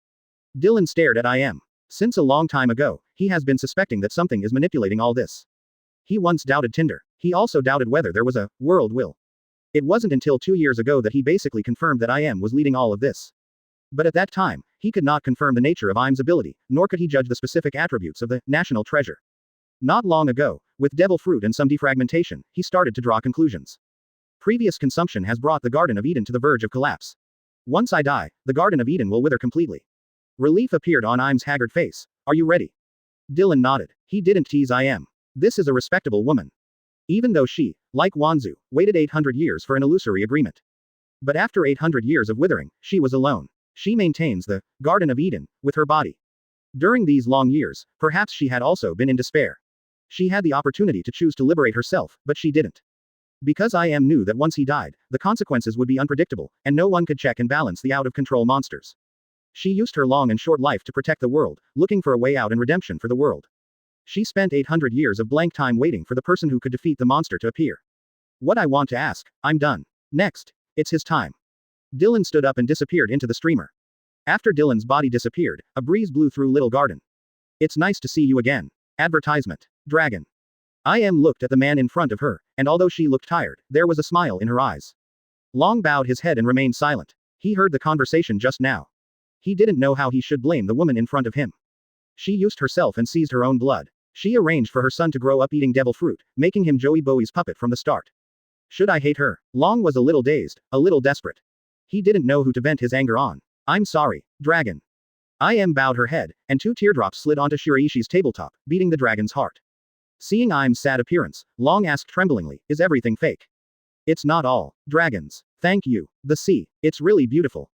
Dylan stared at IM. Since a long time ago, he has been suspecting that something is manipulating all this. He once doubted Tinder. He also doubted whether there was a world will. It wasn't until 2 years ago that he basically confirmed that IM was leading all of this. But at that time, he could not confirm the nature of IM's ability, nor could he judge the specific attributes of the national treasure. Not long ago, with devil fruit and some defragmentation, he started to draw conclusions. Previous consumption has brought the Garden of Eden to the verge of collapse. Once I die, the Garden of Eden will wither completely. Relief appeared on IM's haggard face. Are you ready? Dylan nodded. He didn't tease IM. This is a respectable woman. Even though she, like Wanzu, waited 800 years for an illusory agreement. But after 800 years of withering, she was alone. She maintains the Garden of Eden with her body. During these long years, perhaps she had also been in despair. She had the opportunity to choose to liberate herself, but she didn't. Because IM knew that once he died, the consequences would be unpredictable, and no one could check and balance the out-of-control monsters. She used her long and short life to protect the world, looking for a way out and redemption for the world. She spent 800 years of blank time waiting for the person who could defeat the monster to appear. What I want to ask, I'm done. Next, it's his time. Dylan stood up and disappeared into the streamer. After Dylan's body disappeared, a breeze blew through Little Garden. It's nice to see you again. Advertisement. Dragon. IM looked at the man in front of her, and although she looked tired, there was a smile in her eyes. Long bowed his head and remained silent. He heard the conversation just now. He didn't know how he should blame the woman in front of him. She used herself and seized her own blood. She arranged for her son to grow up eating devil fruit, making him Joey Bowie's puppet from the start. Should I hate her? Long was a little dazed, a little desperate. He didn't know who to vent his anger on. I'm sorry, dragon. IM bowed her head, and 2 teardrops slid onto Shiraishi's tabletop, beating the dragon's heart. Seeing IM's sad appearance, Long asked tremblingly, is everything fake? It's not all. Dragons. Thank you. The sea. It's really beautiful.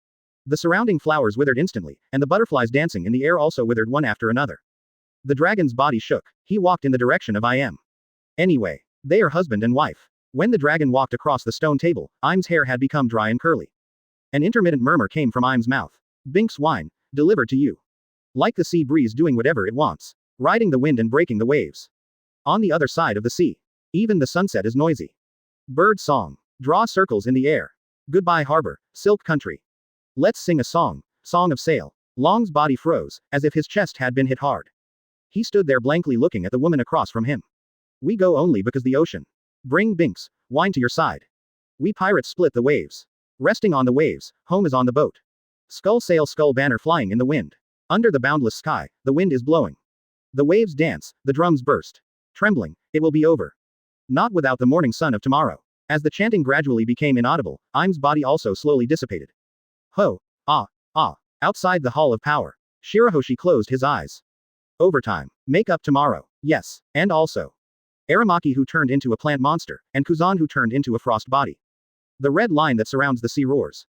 The surrounding flowers withered instantly, and the butterflies dancing in the air also withered one after another. The dragon's body shook. He walked in the direction of IM. Anyway, they are husband and wife. When the dragon walked across the stone table, IM's hair had become dry and curly. An intermittent murmur came from IM's mouth. Binks wine, delivered to you. Like the sea breeze doing whatever it wants. Riding the wind and breaking the waves. On the other side of the sea. Even the sunset is noisy. Bird song. Draw circles in the air. Goodbye harbor, silk country. Let's sing a song, song of sail. Long's body froze, as if his chest had been hit hard. He stood there blankly looking at the woman across from him. We go only because the ocean. Bring Binks, wine to your side. We pirates split the waves. Resting on the waves, home is on the boat. Skull sail skull banner flying in the wind. Under the boundless sky, the wind is blowing. The waves dance, the drums burst. Trembling, it will be over. Not without the morning sun of tomorrow. As the chanting gradually became inaudible, IM's body also slowly dissipated. Ho, ah, ah. Outside the Hall of Power. Shirahoshi closed his eyes. Overtime. Make up tomorrow. Yes, and also. Aramaki who turned into a plant monster, and Kuzan who turned into a frost body. The red line that surrounds the sea roars.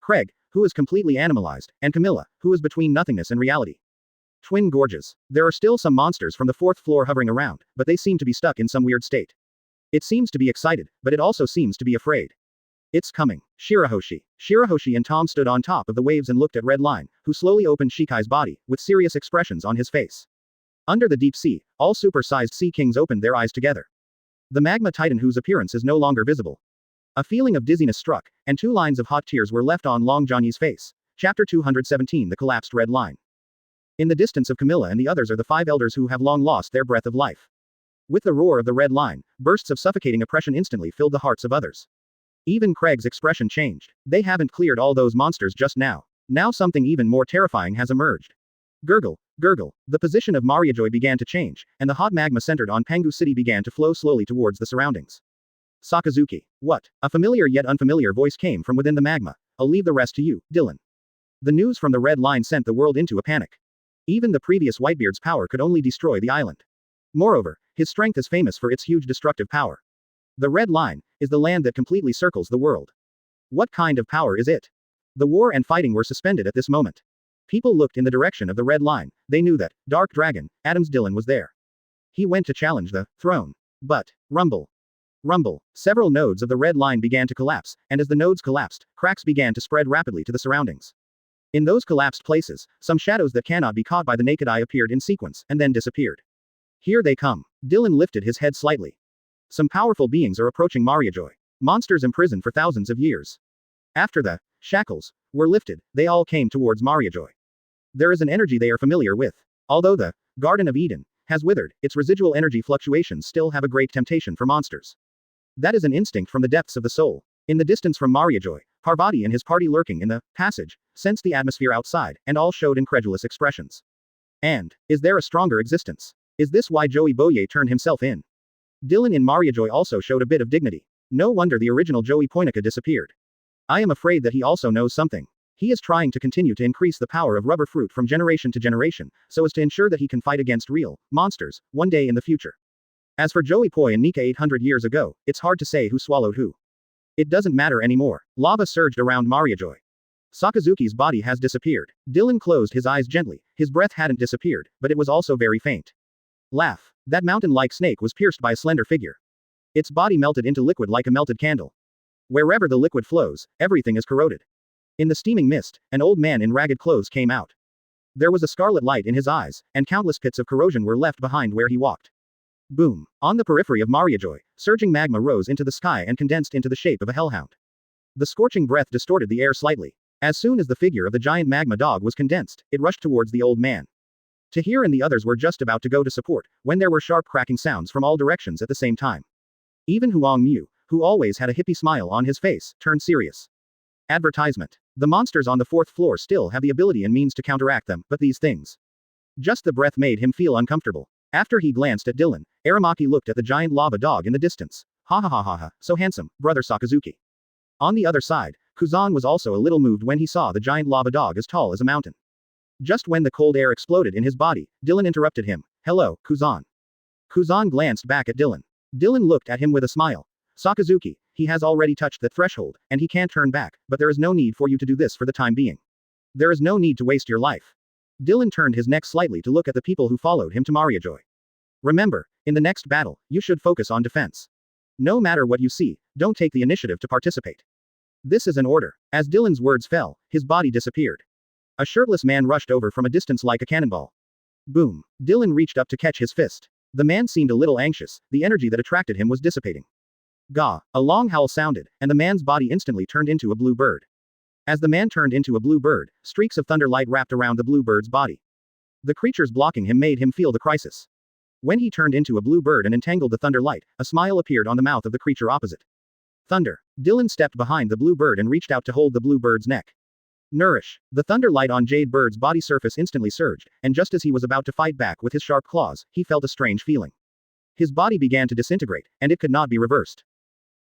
Craig, who is completely animalized, and Camilla, who is between nothingness and reality. Twin gorges. There are still some monsters from the 4th floor hovering around, but they seem to be stuck in some weird state. It seems to be excited, but it also seems to be afraid. It's coming. Shirahoshi. Shirahoshi and Tom stood on top of the waves and looked at Red Line, who slowly opened Shikai's body, with serious expressions on his face. Under the deep sea, all super-sized sea kings opened their eyes together. The magma titan whose appearance is no longer visible. A feeling of dizziness struck, and 2 lines of hot tears were left on Long Johnny's face. Chapter 217 The Collapsed Red Line. In the distance of Camilla and the others are the 5 elders who have long lost their breath of life. With the roar of the red line, bursts of suffocating oppression instantly filled the hearts of others. Even Craig's expression changed. They haven't cleared all those monsters just now. Now something even more terrifying has emerged. Gurgle, gurgle. The position of Mariajoy began to change, and the hot magma centered on Pangu City began to flow slowly towards the surroundings. Sakazuki. What? A familiar yet unfamiliar voice came from within the magma. I'll leave the rest to you, Dylan. The news from the red line sent the world into a panic. Even the previous Whitebeard's power could only destroy the island. Moreover, his strength is famous for its huge destructive power. The red line is the land that completely circles the world. What kind of power is it? The war and fighting were suspended at this moment. People looked in the direction of the red line. They knew that Dark Dragon, Adams Dillon was there. He went to challenge the throne. But, rumble. Rumble. Several nodes of the red line began to collapse, and as the nodes collapsed, cracks began to spread rapidly to the surroundings. In those collapsed places, some shadows that cannot be caught by the naked eye appeared in sequence, and then disappeared. Here they come. Dillon lifted his head slightly. Some powerful beings are approaching Mariajoy. Monsters imprisoned for thousands of years. After the shackles were lifted, they all came towards Mariajoy. There is an energy they are familiar with. Although the Garden of Eden has withered, its residual energy fluctuations still have a great temptation for monsters. That is an instinct from the depths of the soul. In the distance from Mariajoy, Parvati and his party lurking in the passage sensed the atmosphere outside, and all showed incredulous expressions. And, is there a stronger existence? Is this why Joey Boye turned himself in? Dillon in Mariajoy also showed a bit of dignity. No wonder the original Joey Poinica disappeared. I am afraid that he also knows something. He is trying to continue to increase the power of rubber fruit from generation to generation, so as to ensure that he can fight against real monsters one day in the future. As for Joey Poi and Nika 800 years ago, it's hard to say who swallowed who. It doesn't matter anymore. Lava surged around Mariajoy. Sakazuki's body has disappeared. Dillon closed his eyes gently. His breath hadn't disappeared, but it was also very faint. Laugh. That mountain-like snake was pierced by a slender figure. Its body melted into liquid like a melted candle. Wherever the liquid flows, everything is corroded. In the steaming mist, an old man in ragged clothes came out. There was a scarlet light in his eyes, and countless pits of corrosion were left behind where he walked. Boom. On the periphery of Mariajoy, surging magma rose into the sky and condensed into the shape of a hellhound. The scorching breath distorted the air slightly. As soon as the figure of the giant magma dog was condensed, it rushed towards the old man. Tahir and the others were just about to go to support, when there were sharp cracking sounds from all directions at the same time. Even Huang Mu, who always had a hippie smile on his face, turned serious. Advertisement. The monsters on the fourth floor still have the ability and means to counteract them, but these things. Just the breath made him feel uncomfortable. After he glanced at Dillon, Aramaki looked at the giant lava dog in the distance. Ha ha ha ha ha, so handsome, brother Sakazuki. On the other side, Kuzan was also a little moved when he saw the giant lava dog as tall as a mountain. Just when the cold air exploded in his body, Dillon interrupted him. Hello, Kuzan. Kuzan glanced back at Dillon. Dillon looked at him with a smile. Sakazuki, he has already touched the threshold, and he can't turn back, but there is no need for you to do this for the time being. There is no need to waste your life. Dillon turned his neck slightly to look at the people who followed him to Mariajoy. Remember, in the next battle, you should focus on defense. No matter what you see, don't take the initiative to participate. This is an order. As Dillon's words fell, his body disappeared. A shirtless man rushed over from a distance like a cannonball. Boom. Dillon reached up to catch his fist. The man seemed a little anxious, the energy that attracted him was dissipating. Gah! A long howl sounded, and the man's body instantly turned into a blue bird. As the man turned into a blue bird, streaks of thunder light wrapped around the blue bird's body. The creatures blocking him made him feel the crisis. When he turned into a blue bird and entangled the thunder light, a smile appeared on the mouth of the creature opposite. Thunder. Dillon stepped behind the blue bird and reached out to hold the blue bird's neck. Nourish. The thunder light on Jade Bird's body surface instantly surged, and just as he was about to fight back with his sharp claws, he felt a strange feeling. His body began to disintegrate, and it could not be reversed.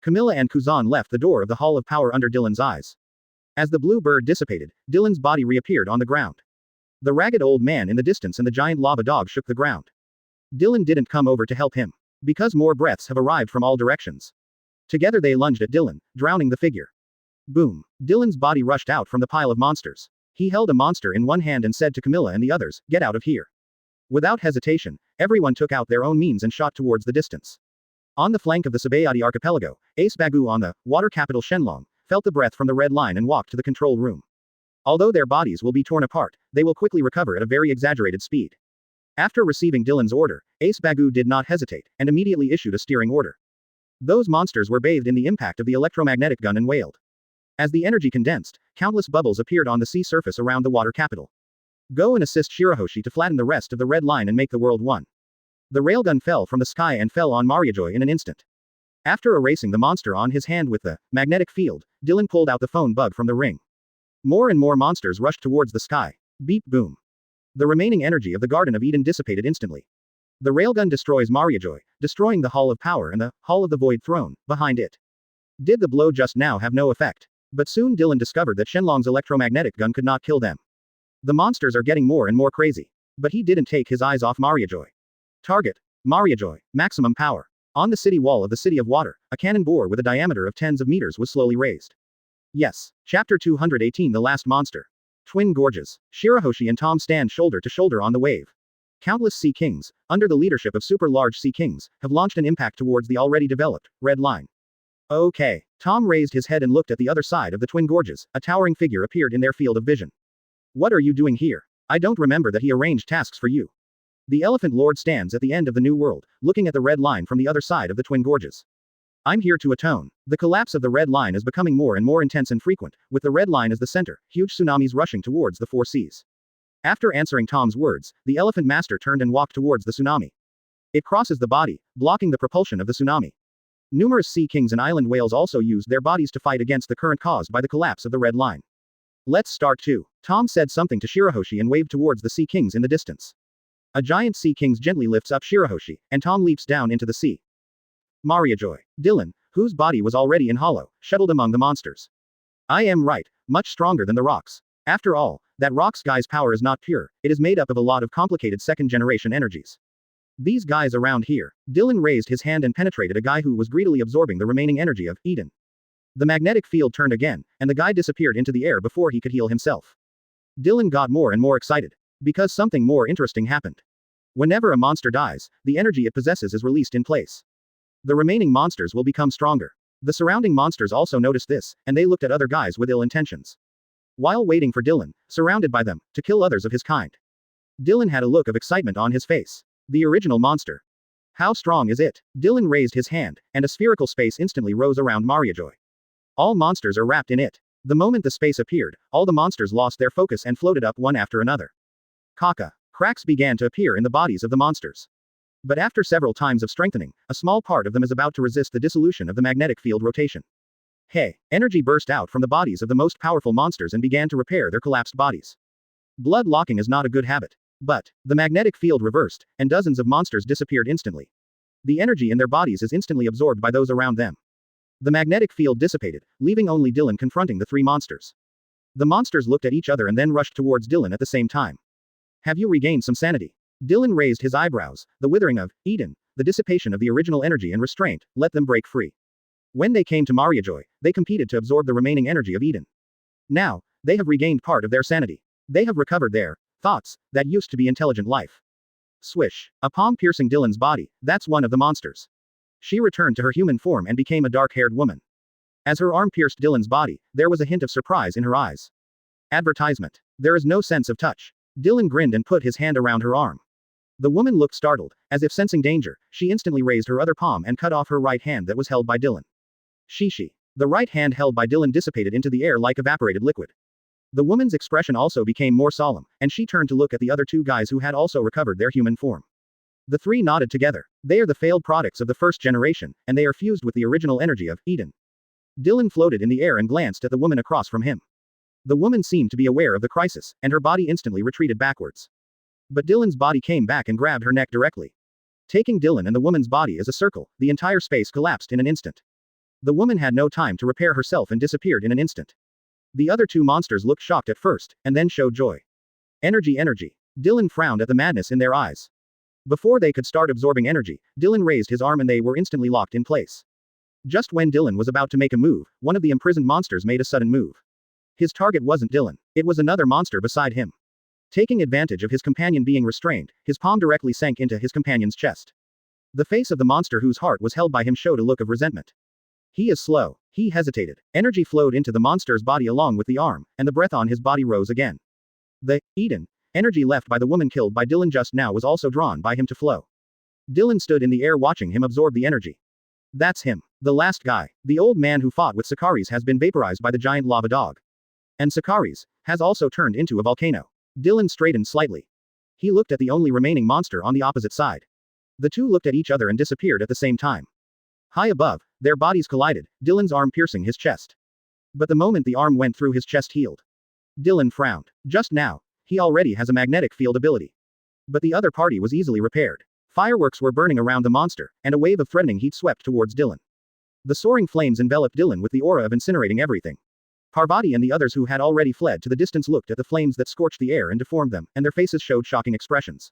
Camilla and Kuzan left the door of the Hall of Power under Dillon's eyes. As the blue bird dissipated, Dillon's body reappeared on the ground. The ragged old man in the distance and the giant lava dog shook the ground. Dillon didn't come over to help him. Because more breaths have arrived from all directions. Together they lunged at Dillon, drowning the figure. Boom. Dillon's body rushed out from the pile of monsters. He held a monster in one hand and said to Camilla and the others, "Get out of here." Without hesitation, everyone took out their own means and shot towards the distance. On the flank of the Sabayati archipelago, Ace Bagu on the water capital Shenlong felt the breath from the red line and walked to the control room. Although their bodies will be torn apart, they will quickly recover at a very exaggerated speed. After receiving Dillon's order, Ace Bagu did not hesitate, and immediately issued a steering order. Those monsters were bathed in the impact of the electromagnetic gun and wailed. As the energy condensed, countless bubbles appeared on the sea surface around the water capital. Go and assist Shirahoshi to flatten the rest of the red line and make the world one. The railgun fell from the sky and fell on Mariajoy in an instant. After erasing the monster on his hand with the magnetic field, Dillon pulled out the phone bug from the ring. More and more monsters rushed towards the sky. Beep boom. The remaining energy of the Garden of Eden dissipated instantly. The railgun destroys Mariajoy, destroying the Hall of Power and the Hall of the Void Throne behind it. Did the blow just now have no effect? But soon Dillon discovered that Shenlong's electromagnetic gun could not kill them. The monsters are getting more and more crazy. But he didn't take his eyes off Mariajoy. Target. Mariajoy. Maximum power. On the city wall of the City of Water, a cannon bore with a diameter of tens of meters was slowly raised. Yes. Chapter 218 The Last Monster. Twin Gorges. Shirahoshi and Tom stand shoulder to shoulder on the wave. Countless Sea Kings, under the leadership of super-large Sea Kings, have launched an impact towards the already developed, red line. Okay. Tom raised his head and looked at the other side of the Twin Gorges. A towering figure appeared in their field of vision. What are you doing here? I don't remember that he arranged tasks for you. The Elephant Lord stands at the end of the New World, looking at the red line from the other side of the Twin Gorges. I'm here to atone. The collapse of the red line is becoming more and more intense and frequent, with the red line as the center, huge tsunamis rushing towards the four seas. After answering Tom's words, the Elephant Master turned and walked towards the tsunami. It crosses the body, blocking the propulsion of the tsunami. Numerous Sea Kings and island whales also used their bodies to fight against the current caused by the collapse of the red line. Let's start too. Tom said something to Shirahoshi and waved towards the Sea Kings in the distance. A giant Sea King gently lifts up Shirahoshi, and Tom leaps down into the sea. Mariajoy. Dylan, whose body was already in hollow, shuttled among the monsters. I am right, much stronger than the rocks. After all, that rock's guy's power is not pure, it is made up of a lot of complicated second-generation energies. These guys around here. Dylan raised his hand and penetrated a guy who was greedily absorbing the remaining energy of Eden. The magnetic field turned again, and the guy disappeared into the air before he could heal himself. Dylan got more and more excited. Because something more interesting happened. Whenever a monster dies, the energy it possesses is released in place. The remaining monsters will become stronger. The surrounding monsters also noticed this, and they looked at other guys with ill intentions. While waiting for Dylan, surrounded by them, to kill others of his kind. Dylan had a look of excitement on his face. The original monster. How strong is it? Dylan raised his hand, and a spherical space instantly rose around Mariajoy. All monsters are wrapped in it. The moment the space appeared, all the monsters lost their focus and floated up one after another. Kaka. Cracks began to appear in the bodies of the monsters. But after several times of strengthening, a small part of them is about to resist the dissolution of the magnetic field rotation. Hey, energy burst out from the bodies of the most powerful monsters and began to repair their collapsed bodies. Blood locking is not a good habit. But, the magnetic field reversed, and dozens of monsters disappeared instantly. The energy in their bodies is instantly absorbed by those around them. The magnetic field dissipated, leaving only Dylan confronting the three monsters. The monsters looked at each other and then rushed towards Dylan at the same time. Have you regained some sanity? Dylan raised his eyebrows. The withering of Eden, the dissipation of the original energy and restraint, let them break free. When they came to Mariajoy, they competed to absorb the remaining energy of Eden. Now, they have regained part of their sanity. They have recovered their thoughts that used to be intelligent life. Swish. A palm piercing Dylan's body. That's one of the monsters. She returned to her human form and became a dark-haired woman. As her arm pierced Dylan's body, there was a hint of surprise in her eyes. Advertisement. There is no sense of touch. Dylan grinned and put his hand around her arm. The woman looked startled. As if sensing danger, she instantly raised her other palm and cut off her right hand that was held by Dylan. Shishi. The right hand held by Dylan dissipated into the air like evaporated liquid. The woman's expression also became more solemn, and she turned to look at the other two guys who had also recovered their human form. The three nodded together. They are the failed products of the first generation, and they are fused with the original energy of Eden. Dylan floated in the air and glanced at the woman across from him. The woman seemed to be aware of the crisis, and her body instantly retreated backwards. But Dylan's body came back and grabbed her neck directly. Taking Dylan and the woman's body as a circle, the entire space collapsed in an instant. The woman had no time to repair herself and disappeared in an instant. The other two monsters looked shocked at first, and then showed joy. Energy, energy. Dylan frowned at the madness in their eyes. Before they could start absorbing energy, Dylan raised his arm and they were instantly locked in place. Just when Dylan was about to make a move, one of the imprisoned monsters made a sudden move. His target wasn't Dylan. It was another monster beside him. Taking advantage of his companion being restrained, his palm directly sank into his companion's chest. The face of the monster whose heart was held by him showed a look of resentment. He is slow. He hesitated. Energy flowed into the monster's body along with the arm, and the breath on his body rose again. The Eden energy left by the woman killed by Dylan just now was also drawn by him to flow. Dylan stood in the air watching him absorb the energy. That's him. The last guy. The old man who fought with Sakaris has been vaporized by the giant lava dog. And Sakaris has also turned into a volcano. Dylan straightened slightly. He looked at the only remaining monster on the opposite side. The two looked at each other and disappeared at the same time. High above, their bodies collided, Dylan's arm piercing his chest. But the moment the arm went through his chest healed. Dylan frowned. Just now, he already has a magnetic field ability. But the other party was easily repaired. Fireworks were burning around the monster, and a wave of threatening heat swept towards Dylan. The soaring flames enveloped Dylan with the aura of incinerating everything. Parvati and the others who had already fled to the distance looked at the flames that scorched the air and deformed them, and their faces showed shocking expressions.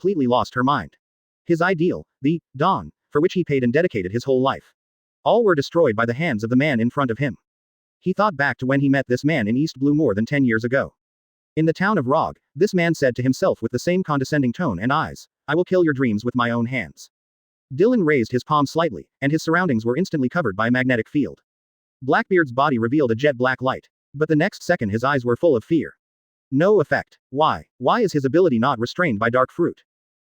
completely lost her mind. His ideal, the Dawn, for which he paid and dedicated his whole life. All were destroyed by the hands of the man in front of him. He thought back to when he met this man in East Blue more than 10 years ago. In the town of Rog, this man said to himself with the same condescending tone and eyes, "I will kill your dreams with my own hands." Dylan raised his palm slightly, and his surroundings were instantly covered by a magnetic field. Blackbeard's body revealed a jet black light. But the next second his eyes were full of fear. No effect. Why? Why is his ability not restrained by dark fruit?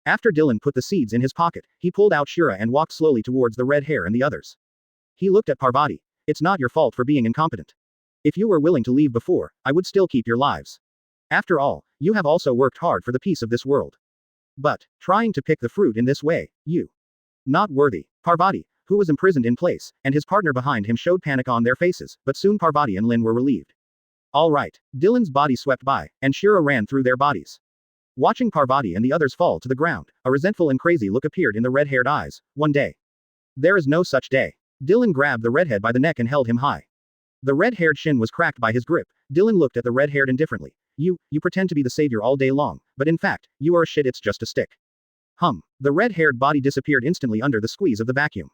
After Dylan put the seeds in his pocket, he pulled out Shura and walked slowly towards the red hair and the others. He looked at Parvati. It's not your fault for being incompetent. If you were willing to leave before, I would still keep your lives. After all, you have also worked hard for the peace of this world. But, trying to pick the fruit in this way, you. Not worthy. Parvati, who was imprisoned in place, and his partner behind him showed panic on their faces, but soon Parvati and Lin were relieved. All right. Dylan's body swept by, and Shura ran through their bodies. Watching Parvati and the others fall to the ground, a resentful and crazy look appeared in the red-haired eyes. One day. There is no such day. Dylan grabbed the redhead by the neck and held him high. The red-haired shin was cracked by his grip. Dylan looked at the red-haired indifferently. You pretend to be the savior all day long, but in fact, you are a shit, it's just a stick. The red-haired body disappeared instantly under the squeeze of the vacuum.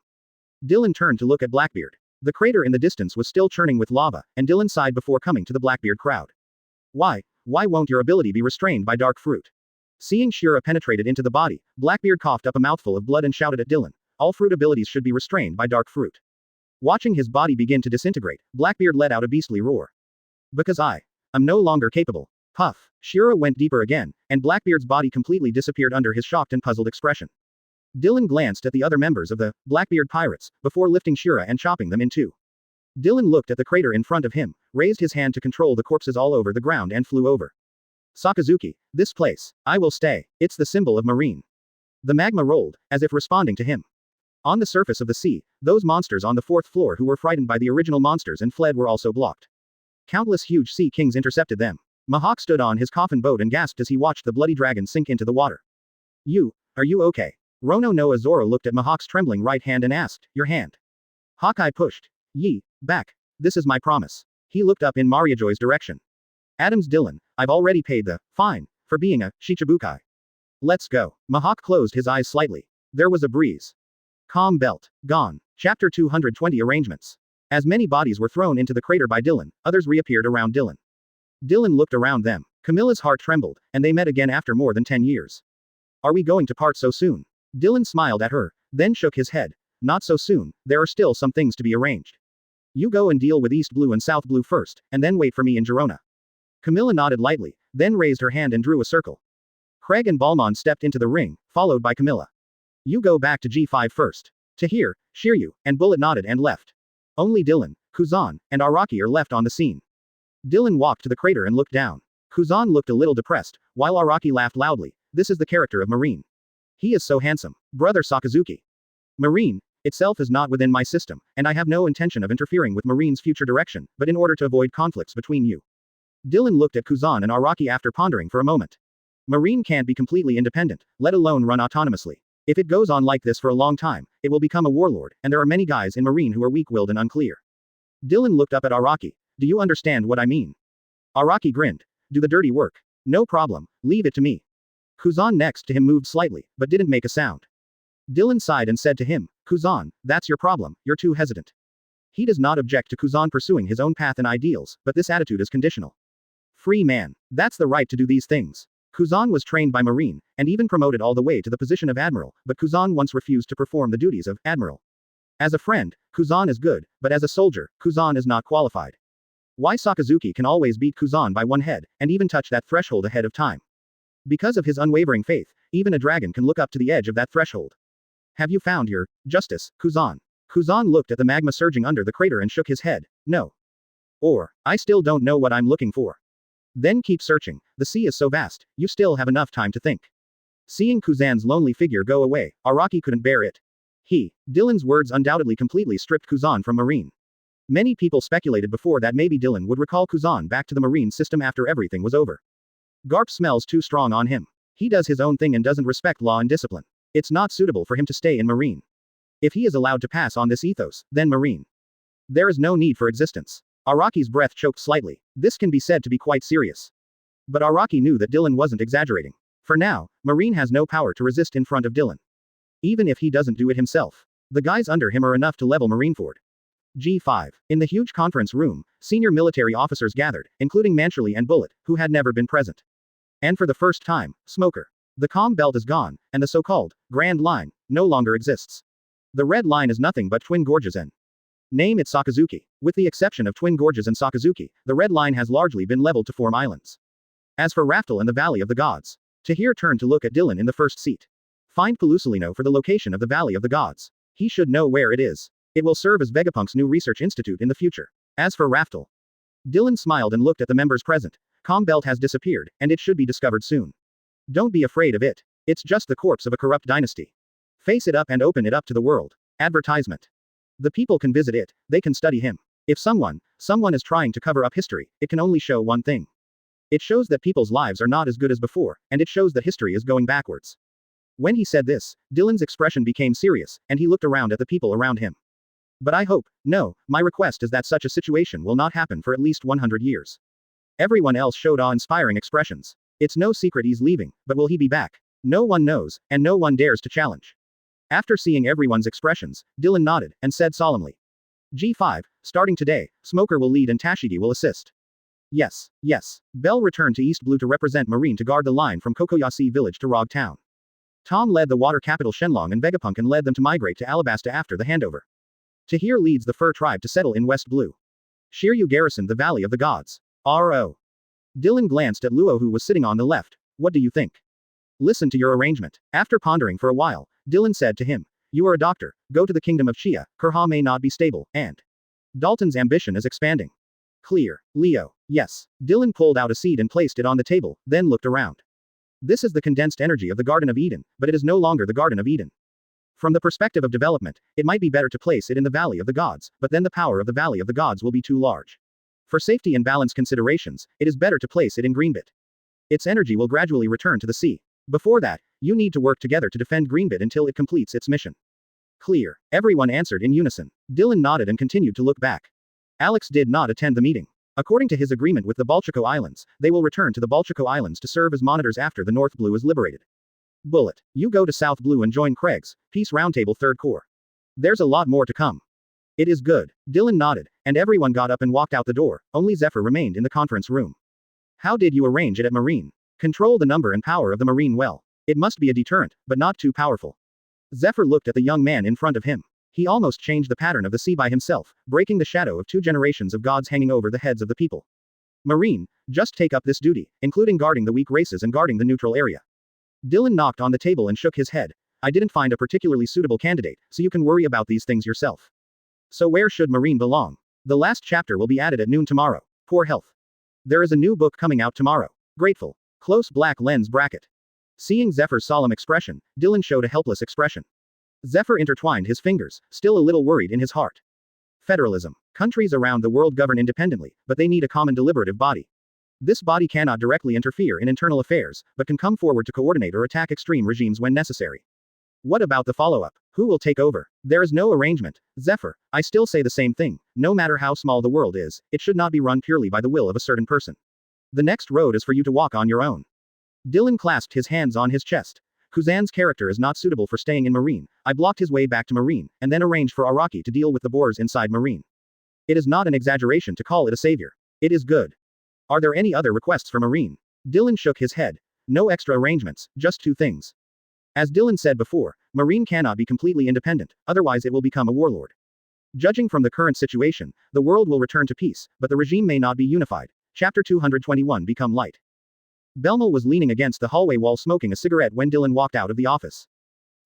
Dylan turned to look at Blackbeard. The crater in the distance was still churning with lava, and Dylan sighed before coming to the Blackbeard crowd. Why won't your ability be restrained by dark fruit? Seeing Shira penetrated into the body, Blackbeard coughed up a mouthful of blood and shouted at Dylan. All fruit abilities should be restrained by dark fruit. Watching his body begin to disintegrate, Blackbeard let out a beastly roar. Because I'm no longer capable. Puff. Shira went deeper again, and Blackbeard's body completely disappeared under his shocked and puzzled expression. Dylan glanced at the other members of the Blackbeard pirates, before lifting Shira and chopping them in two. Dylan looked at the crater in front of him, raised his hand to control the corpses all over the ground and flew over. Sakazuki, this place, I will stay, it's the symbol of marine. The magma rolled, as if responding to him. On the surface of the sea, those monsters on the fourth floor who were frightened by the original monsters and fled were also blocked. Countless huge sea kings intercepted them. Mihawk stood on his coffin boat and gasped as he watched the bloody dragon sink into the water. Are you okay? Rono Noa Zoro looked at Mihawk's trembling right hand and asked, your hand. Hawkeye pushed. Back. This is my promise. He looked up in Mariajoy's direction. Adams Dylan, I've already paid the fine for being a Shichibukai. Let's go. Mihawk closed his eyes slightly. There was a breeze. Calm belt. Gone. Chapter 220 Arrangements. As many bodies were thrown into the crater by Dylan, others reappeared around Dylan. Dylan looked around them. Camilla's heart trembled, and they met again after more than 10 years. Are we going to part so soon? Dylan smiled at her, then shook his head. Not so soon, there are still some things to be arranged. You go and deal with East Blue and South Blue first, and then wait for me in Girona. Camilla nodded lightly, then raised her hand and drew a circle. Craig and Balmond stepped into the ring, followed by Camilla. You go back to G5 first. Tahir, Shiryu, and Bullet nodded and left. Only Dylan, Kuzan, and Araki are left on the scene. Dylan walked to the crater and looked down. Kuzan looked a little depressed, while Araki laughed loudly. This is the character of Marine. He is so handsome. Brother Sakazuki. Marine itself is not within my system, and I have no intention of interfering with Marine's future direction, but in order to avoid conflicts between you. Dylan looked at Kuzan and Araki after pondering for a moment. Marine can't be completely independent, let alone run autonomously. If it goes on like this for a long time, it will become a warlord, and there are many guys in Marine who are weak-willed and unclear. Dylan looked up at Araki. Do you understand what I mean? Araki grinned. Do the dirty work. No problem, leave it to me. Kuzan next to him moved slightly, but didn't make a sound. Dylan sighed and said to him, Kuzan, that's your problem, you're too hesitant. He does not object to Kuzan pursuing his own path and ideals, but this attitude is conditional. Free man. That's the right to do these things. Kuzan was trained by Marine, and even promoted all the way to the position of Admiral, but Kuzan once refused to perform the duties of Admiral. As a friend, Kuzan is good, but as a soldier, Kuzan is not qualified. Why Sakazuki can always beat Kuzan by one head, and even touch that threshold ahead of time? Because of his unwavering faith, even a dragon can look up to the edge of that threshold. Have you found your justice, Kuzan? Kuzan looked at the magma surging under the crater and shook his head. No. Or, I still don't know what I'm looking for. Then keep searching, the sea is so vast, you still have enough time to think. Seeing Kuzan's lonely figure go away, Araki couldn't bear it. Dylan's words undoubtedly completely stripped Kuzan from Marine. Many people speculated before that maybe Dylan would recall Kuzan back to the Marine system after everything was over. Garp smells too strong on him. He does his own thing and doesn't respect law and discipline. It's not suitable for him to stay in Marine. If he is allowed to pass on this ethos, then Marine. There is no need for existence. Araki's breath choked slightly. This can be said to be quite serious. But Araki knew that Dylan wasn't exaggerating. For now, Marine has no power to resist in front of Dylan. Even if he doesn't do it himself. The guys under him are enough to level Marineford. G5. In the huge conference room, senior military officers gathered, including Mancherly and Bullet, who had never been present. And for the first time, Smoker. The calm belt is gone, and the so-called Grand Line no longer exists. The red line is nothing but Twin Gorges and name it Sakazuki. With the exception of Twin Gorges and Sakazuki, the red line has largely been leveled to form islands. As for Raftel and the Valley of the Gods, Tahir turned to look at Dylan in the first seat. Find Pelusolino for the location of the Valley of the Gods. He should know where it is. It will serve as Vegapunk's new research institute in the future. As for Raftel, Dylan smiled and looked at the members present. Calm belt has disappeared, and it should be discovered soon. Don't be afraid of it. It's just the corpse of a corrupt dynasty. Face it up and open it up to the world. Advertisement. The people can visit it, they can study him. If someone is trying to cover up history, it can only show one thing. It shows that people's lives are not as good as before, and it shows that history is going backwards. When he said this, Dylan's expression became serious, and he looked around at the people around him. But I hope, no, my request is that such a situation will not happen for at least 100 years. Everyone else showed awe-inspiring expressions. It's no secret he's leaving, but will he be back? No one knows, and no one dares to challenge. After seeing everyone's expressions, Dylan nodded, and said solemnly. G5, starting today, Smoker will lead and Tashigi will assist. Yes, yes. Bell returned to East Blue to represent Marine to guard the line from Kokoyasi village to Rog Town. Tom led the water capital Shenlong and Vegapunk and led them to migrate to Alabasta after the handover. Tahir leads the Fur tribe to settle in West Blue. Shiryu garrisoned the Valley of the Gods. R.O. Dylan glanced at Luo who was sitting on the left. What do you think? Listen to your arrangement. After pondering for a while, Dylan said to him, you are a doctor, go to the kingdom of Chia, Kurha may not be stable, and Dalton's ambition is expanding. Clear. Leo. Yes. Dylan pulled out a seed and placed it on the table, then looked around. This is the condensed energy of the Garden of Eden, but it is no longer the Garden of Eden. From the perspective of development, it might be better to place it in the Valley of the Gods, but then the power of the Valley of the Gods will be too large. For safety and balance considerations, it is better to place it in Greenbit. Its energy will gradually return to the sea. Before that, you need to work together to defend Greenbit until it completes its mission. Clear. Everyone answered in unison. Dylan nodded and continued to look back. Alex did not attend the meeting. According to his agreement with the Balchico Islands, they will return to the Balchico Islands to serve as monitors after the North Blue is liberated. Bullet. You go to South Blue and join Craig's Peace Roundtable Third Corps. There's a lot more to come. It is good. Dylan nodded, and everyone got up and walked out the door. Only Zephyr remained in the conference room. How did you arrange it at Marine? Control the number and power of the Marine well. It must be a deterrent, but not too powerful. Zephyr looked at the young man in front of him. He almost changed the pattern of the sea by himself, breaking the shadow of 2 generations of gods hanging over the heads of the people. Marine, just take up this duty, including guarding the weak races and guarding the neutral area. Dylan knocked on the table and shook his head. I didn't find a particularly suitable candidate, so you can worry about these things yourself. So where should Marine belong? The last chapter will be added at noon tomorrow. Poor health. There is a new book coming out tomorrow. Grateful. Close black lens bracket. Seeing Zephyr's solemn expression, Dylan showed a helpless expression. Zephyr intertwined his fingers, still a little worried in his heart. Federalism. Countries around the world govern independently, but they need a common deliberative body. This body cannot directly interfere in internal affairs, but can come forward to coordinate or attack extreme regimes when necessary. What about the follow-up? Who will take over? There is no arrangement. Zephyr, I still say the same thing. No matter how small the world is, it should not be run purely by the will of a certain person. The next road is for you to walk on your own. Dylan clasped his hands on his chest. Kuzan's character is not suitable for staying in Marine. I blocked his way back to Marine, and then arranged for Araki to deal with the boars inside Marine. It is not an exaggeration to call it a savior. It is good. Are there any other requests for Marine? Dylan shook his head. No extra arrangements, just 2 things. As Dylan said before, Marine cannot be completely independent, otherwise it will become a warlord. Judging from the current situation, the world will return to peace, but the regime may not be unified. Chapter 221 Become Light. Belmel was leaning against the hallway wall smoking a cigarette when Dylan walked out of the office.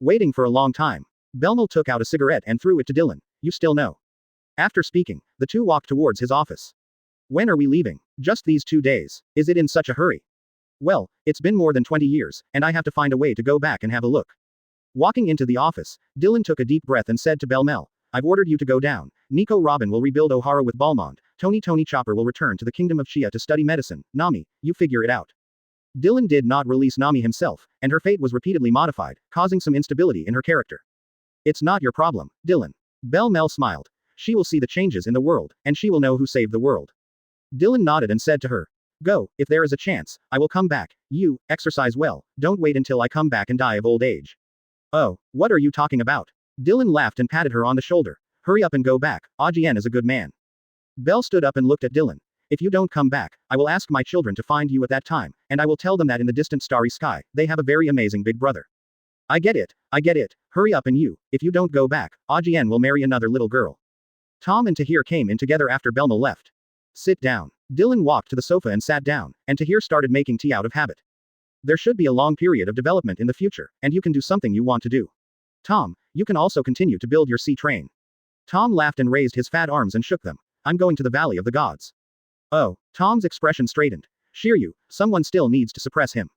Waiting for a long time. Belmel took out a cigarette and threw it to Dylan. You still know. After speaking, the two walked towards his office. When are we leaving? Just these 2 days. Is it in such a hurry? Well, it's been more than 20 years, and I have to find a way to go back and have a look. Walking into the office, Dylan took a deep breath and said to Belmel, I've ordered you to go down. Nico Robin will rebuild O'Hara with Balmond. Tony Chopper will return to the kingdom of Chia to study medicine. Nami, you figure it out. Dylan did not release Nami himself, and her fate was repeatedly modified, causing some instability in her character. It's not your problem, Dylan. Belmel smiled. She will see the changes in the world, and she will know who saved the world. Dylan nodded and said to her, Go, if there is a chance, I will come back. You, exercise well, don't wait until I come back and die of old age. Oh, what are you talking about? Dylan laughed and patted her on the shoulder. Hurry up and go back, Ajien is a good man. Belle stood up and looked at Dylan. If you don't come back, I will ask my children to find you at that time, and I will tell them that in the distant starry sky, they have a very amazing big brother. I get it. Hurry up and you, if you don't go back, Ajien will marry another little girl. Tom and Tahir came in together after Belmel left. Sit down. Dylan walked to the sofa and sat down, and Tahir started making tea out of habit. There should be a long period of development in the future, and you can do something you want to do. Tom, you can also continue to build your sea train. Tom laughed and raised his fat arms and shook them. I'm going to the Valley of the Gods. Oh, Tom's expression straightened. Shiryu, someone still needs to suppress him.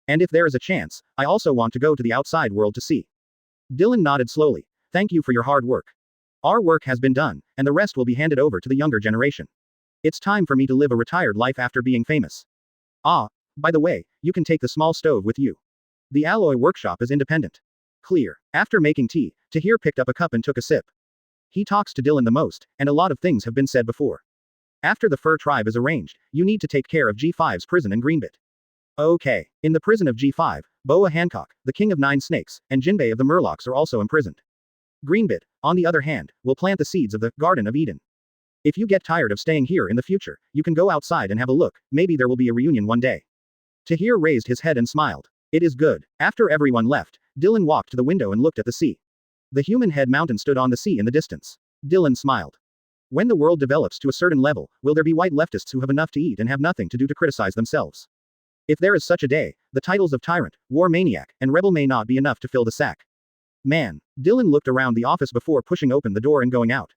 And if there is a chance, I also want to go to the outside world to see. Dylan nodded slowly. Thank you for your hard work. Our work has been done, and the rest will be handed over to the younger generation. It's time for me to live a retired life after being famous. Ah, by the way, you can take the small stove with you. The alloy workshop is independent. Clear. After making tea, Tahir picked up a cup and took a sip. He talks to Dylan the most, and a lot of things have been said before. After the Fur tribe is arranged, you need to take care of G5's prison in Greenbit. Okay. In the prison of G5, Boa Hancock, the king of 9 snakes, and Jinbei of the Murlocs are also imprisoned. Greenbit, on the other hand, will plant the seeds of the Garden of Eden. If you get tired of staying here in the future, you can go outside and have a look, maybe there will be a reunion one day. Tahir raised his head and smiled. It is good. After everyone left, Dylan walked to the window and looked at the sea. The human head mountain stood on the sea in the distance. Dylan smiled. When the world develops to a certain level, will there be white leftists who have enough to eat and have nothing to do to criticize themselves? If there is such a day, the titles of tyrant, war maniac, and rebel may not be enough to fill the sack. Man. Dylan looked around the office before pushing open the door and going out.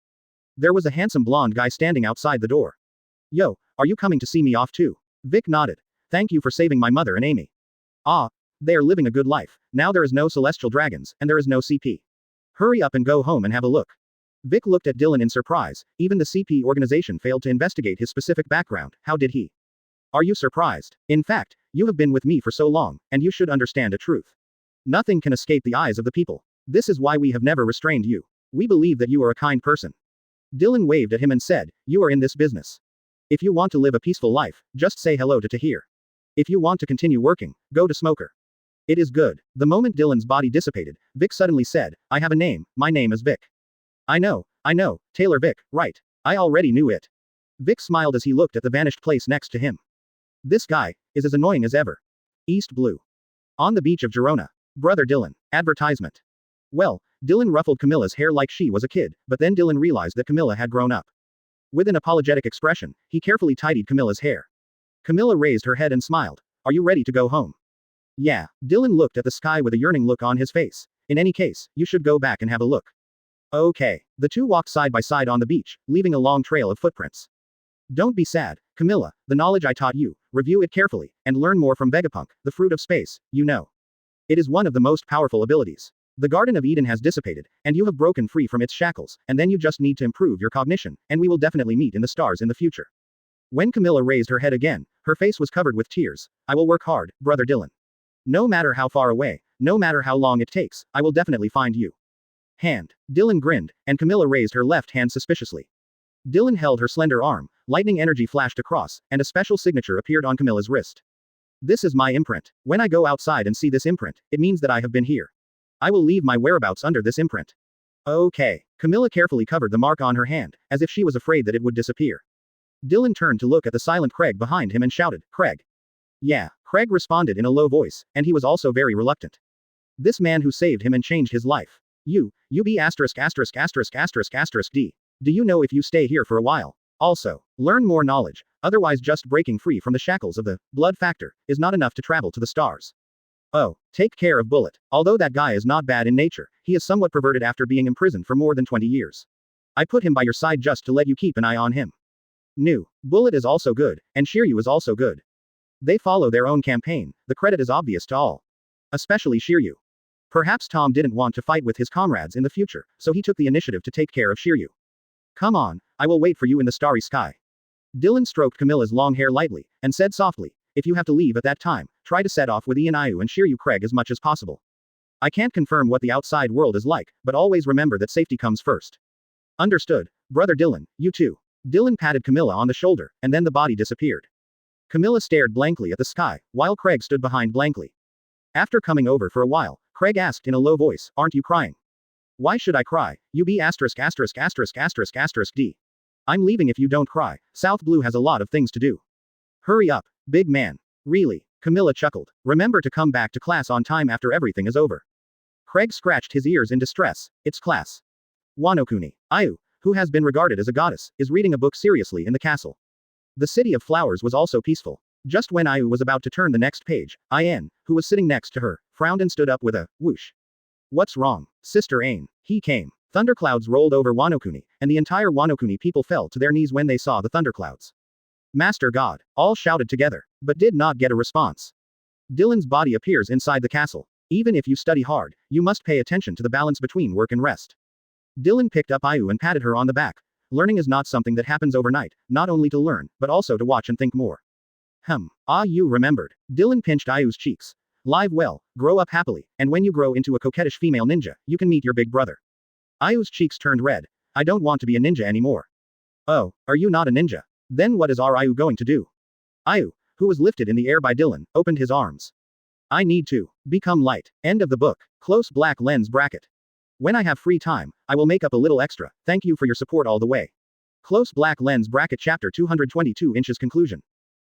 There was a handsome blonde guy standing outside the door. Yo, are you coming to see me off too? Vic nodded. Thank you for saving my mother and Amy. Ah, they are living a good life. Now there is no celestial dragons, and there is no CP. Hurry up and go home and have a look. Vic looked at Dylan in surprise. Even the CP organization failed to investigate his specific background. How did he? Are you surprised? In fact, you have been with me for so long, and you should understand a truth. Nothing can escape the eyes of the people. This is why we have never restrained you. We believe that you are a kind person. Dylan waved at him and said, you are in this business. If you want to live a peaceful life, just say hello to Tahir. If you want to continue working, go to Smoker. It is good. The moment Dylan's body dissipated, Vic suddenly said, I have a name, my name is Vic. I know, Taylor Vic, right. I already knew it. Vic smiled as he looked at the vanished place next to him. This guy is as annoying as ever. East Blue. On the beach of Girona. Brother Dylan. Advertisement. Well, Dylan ruffled Camilla's hair like she was a kid, but then Dylan realized that Camilla had grown up. With an apologetic expression, he carefully tidied Camilla's hair. Camilla raised her head and smiled. Are you ready to go home? Yeah. Dylan looked at the sky with a yearning look on his face. In any case, you should go back and have a look. Okay. The two walked side by side on the beach, leaving a long trail of footprints. Don't be sad, Camilla, the knowledge I taught you, review it carefully, and learn more from Vegapunk, the fruit of space, you know. It is one of the most powerful abilities. The Garden of Eden has dissipated, and you have broken free from its shackles, and then you just need to improve your cognition, and we will definitely meet in the stars in the future. When Camilla raised her head again, her face was covered with tears. I will work hard, brother Dylan. No matter how far away, no matter how long it takes, I will definitely find you. Hand. Dylan grinned, and Camilla raised her left hand suspiciously. Dylan held her slender arm, lightning energy flashed across, and a special signature appeared on Camilla's wrist. This is my imprint. When I go outside and see this imprint, it means that I have been here. I will leave my whereabouts under this imprint. Okay. Camilla carefully covered the mark on her hand, as if she was afraid that it would disappear. Dylan turned to look at the silent Craig behind him and shouted, Craig. Yeah. Craig responded in a low voice, and he was also very reluctant. This man who saved him and changed his life. You be asterisk asterisk asterisk asterisk asterisk D. Do you know if you stay here for a while? Also, learn more knowledge, otherwise just breaking free from the shackles of the blood factor is not enough to travel to the stars. Oh, take care of Bullet. Although that guy is not bad in nature, he is somewhat perverted after being imprisoned for more than 20 years. I put him by your side just to let you keep an eye on him. New. Bullet is also good, and Shiryu is also good. They follow their own campaign, the credit is obvious to all. Especially Shiryu. Perhaps Tom didn't want to fight with his comrades in the future, so he took the initiative to take care of Shiryu. Come on, I will wait for you in the starry sky. Dylan stroked Camilla's long hair lightly, and said softly, if you have to leave at that time, try to set off with Ian Ayu and Shiryu Craig as much as possible. I can't confirm what the outside world is like, but always remember that safety comes first. Understood, brother Dylan, you too. Dylan patted Camilla on the shoulder, and then the body disappeared. Camilla stared blankly at the sky, while Craig stood behind blankly. After coming over for a while, Craig asked in a low voice, aren't you crying? Why should I cry? You be asterisk asterisk asterisk asterisk asterisk D. I'm leaving if you don't cry. South Blue has a lot of things to do. Hurry up, big man. Really? Camilla chuckled. Remember to come back to class on time after everything is over. Craig scratched his ears in distress. It's class. Wanokuni. Ayu, who has been regarded as a goddess, is reading a book seriously in the castle. The city of flowers was also peaceful. Just when Ayu was about to turn the next page, In, who was sitting next to her, frowned and stood up with a whoosh. What's wrong, Sister Ain? He came. Thunderclouds rolled over Wanokuni, and the entire Wanokuni people fell to their knees when they saw the thunderclouds. Master God, all shouted together, but did not get a response. Dylan's body appears inside the castle. Even if you study hard, you must pay attention to the balance between work and rest. Dylan picked up Ayu and patted her on the back. Learning is not something that happens overnight, not only to learn, but also to watch and think more. You remembered. Dylan pinched Ayu's cheeks. Live well, grow up happily, and when you grow into a coquettish female ninja, you can meet your big brother. Ayu's cheeks turned red. I don't want to be a ninja anymore. Oh, are you not a ninja? Then what is our Ayu going to do? Ayu, who was lifted in the air by Dylan, opened his arms. I need to become light. End of the book. Close black lens bracket. When I have free time, I will make up a little extra. Thank you for your support all the way. Close black lens bracket chapter 222 inches conclusion.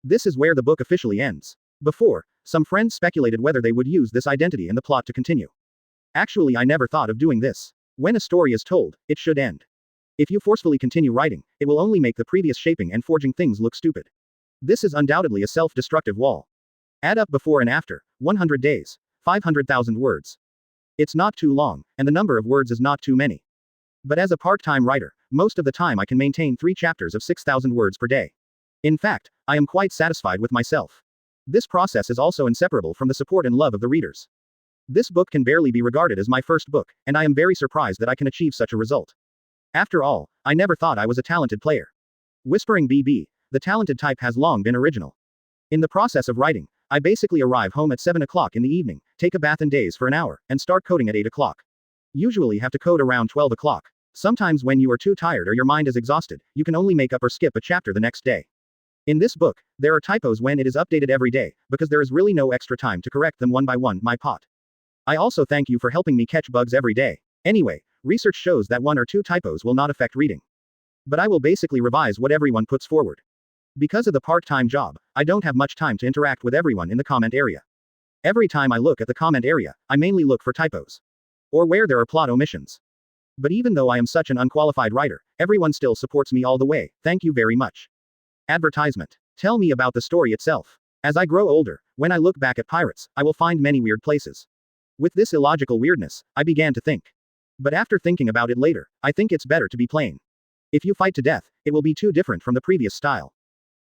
This is where the book officially ends. Before, some friends speculated whether they would use this identity in the plot to continue. Actually, I never thought of doing this. When a story is told, it should end. If you forcefully continue writing, it will only make the previous shaping and forging things look stupid. This is undoubtedly a self-destructive wall. Add up before and after, 100 days, 500,000 words. It's not too long, and the number of words is not too many. But as a part-time writer, most of the time I can maintain 3 chapters of 6,000 words per day. In fact, I am quite satisfied with myself. This process is also inseparable from the support and love of the readers. This book can barely be regarded as my first book, and I am very surprised that I can achieve such a result. After all, I never thought I was a talented player. Whispering BB, the talented type has long been original. In the process of writing, I basically arrive home at 7 o'clock in the evening, take a bath and daze for an hour, and start coding at 8 o'clock. Usually have to code around 12 o'clock. Sometimes when you are too tired or your mind is exhausted, you can only make up or skip a chapter the next day. In this book, there are typos when it is updated every day, because there is really no extra time to correct them one by one, my pot. I also thank you for helping me catch bugs every day. Anyway, research shows that 1 or 2 typos will not affect reading. But I will basically revise what everyone puts forward. Because of the part-time job, I don't have much time to interact with everyone in the comment area. Every time I look at the comment area, I mainly look for typos. Or where there are plot omissions. But even though I am such an unqualified writer, everyone still supports me all the way, thank you very much. Advertisement. Tell me about the story itself. As I grow older, when I look back at pirates, I will find many weird places. With this illogical weirdness, I began to think. But after thinking about it later, I think it's better to be plain. If you fight to death, it will be too different from the previous style.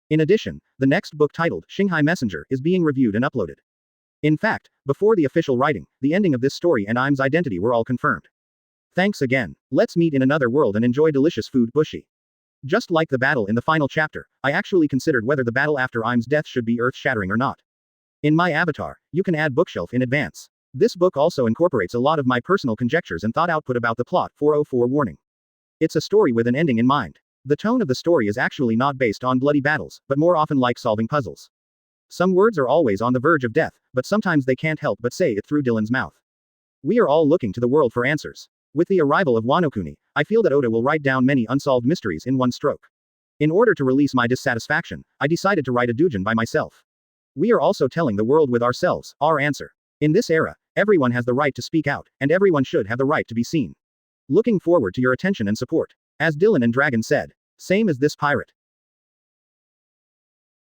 In addition, the next book titled Shanghai Messenger is being reviewed and uploaded. In fact, before the official writing, the ending of this story and Im's identity were all confirmed. Thanks again. Let's meet in another world and enjoy delicious food bushy. Just like the battle in the final chapter, I actually considered whether the battle after Im's death should be earth-shattering or not. In my avatar, you can add bookshelf in advance. This book also incorporates a lot of my personal conjectures and thought output about the plot. 404 warning. It's a story with an ending in mind. The tone of the story is actually not based on bloody battles, but more often like solving puzzles. Some words are always on the verge of death, but sometimes they can't help but say it through Dylan's mouth. We are all looking to the world for answers. With the arrival of Wano-kuni, I feel that Oda will write down many unsolved mysteries in one stroke. In order to release my dissatisfaction, I decided to write a doujin by myself. We are also telling the world with ourselves, our answer. In this era, everyone has the right to speak out, and everyone should have the right to be seen. Looking forward to your attention and support. As Dylan and Dragon said, same as this pirate.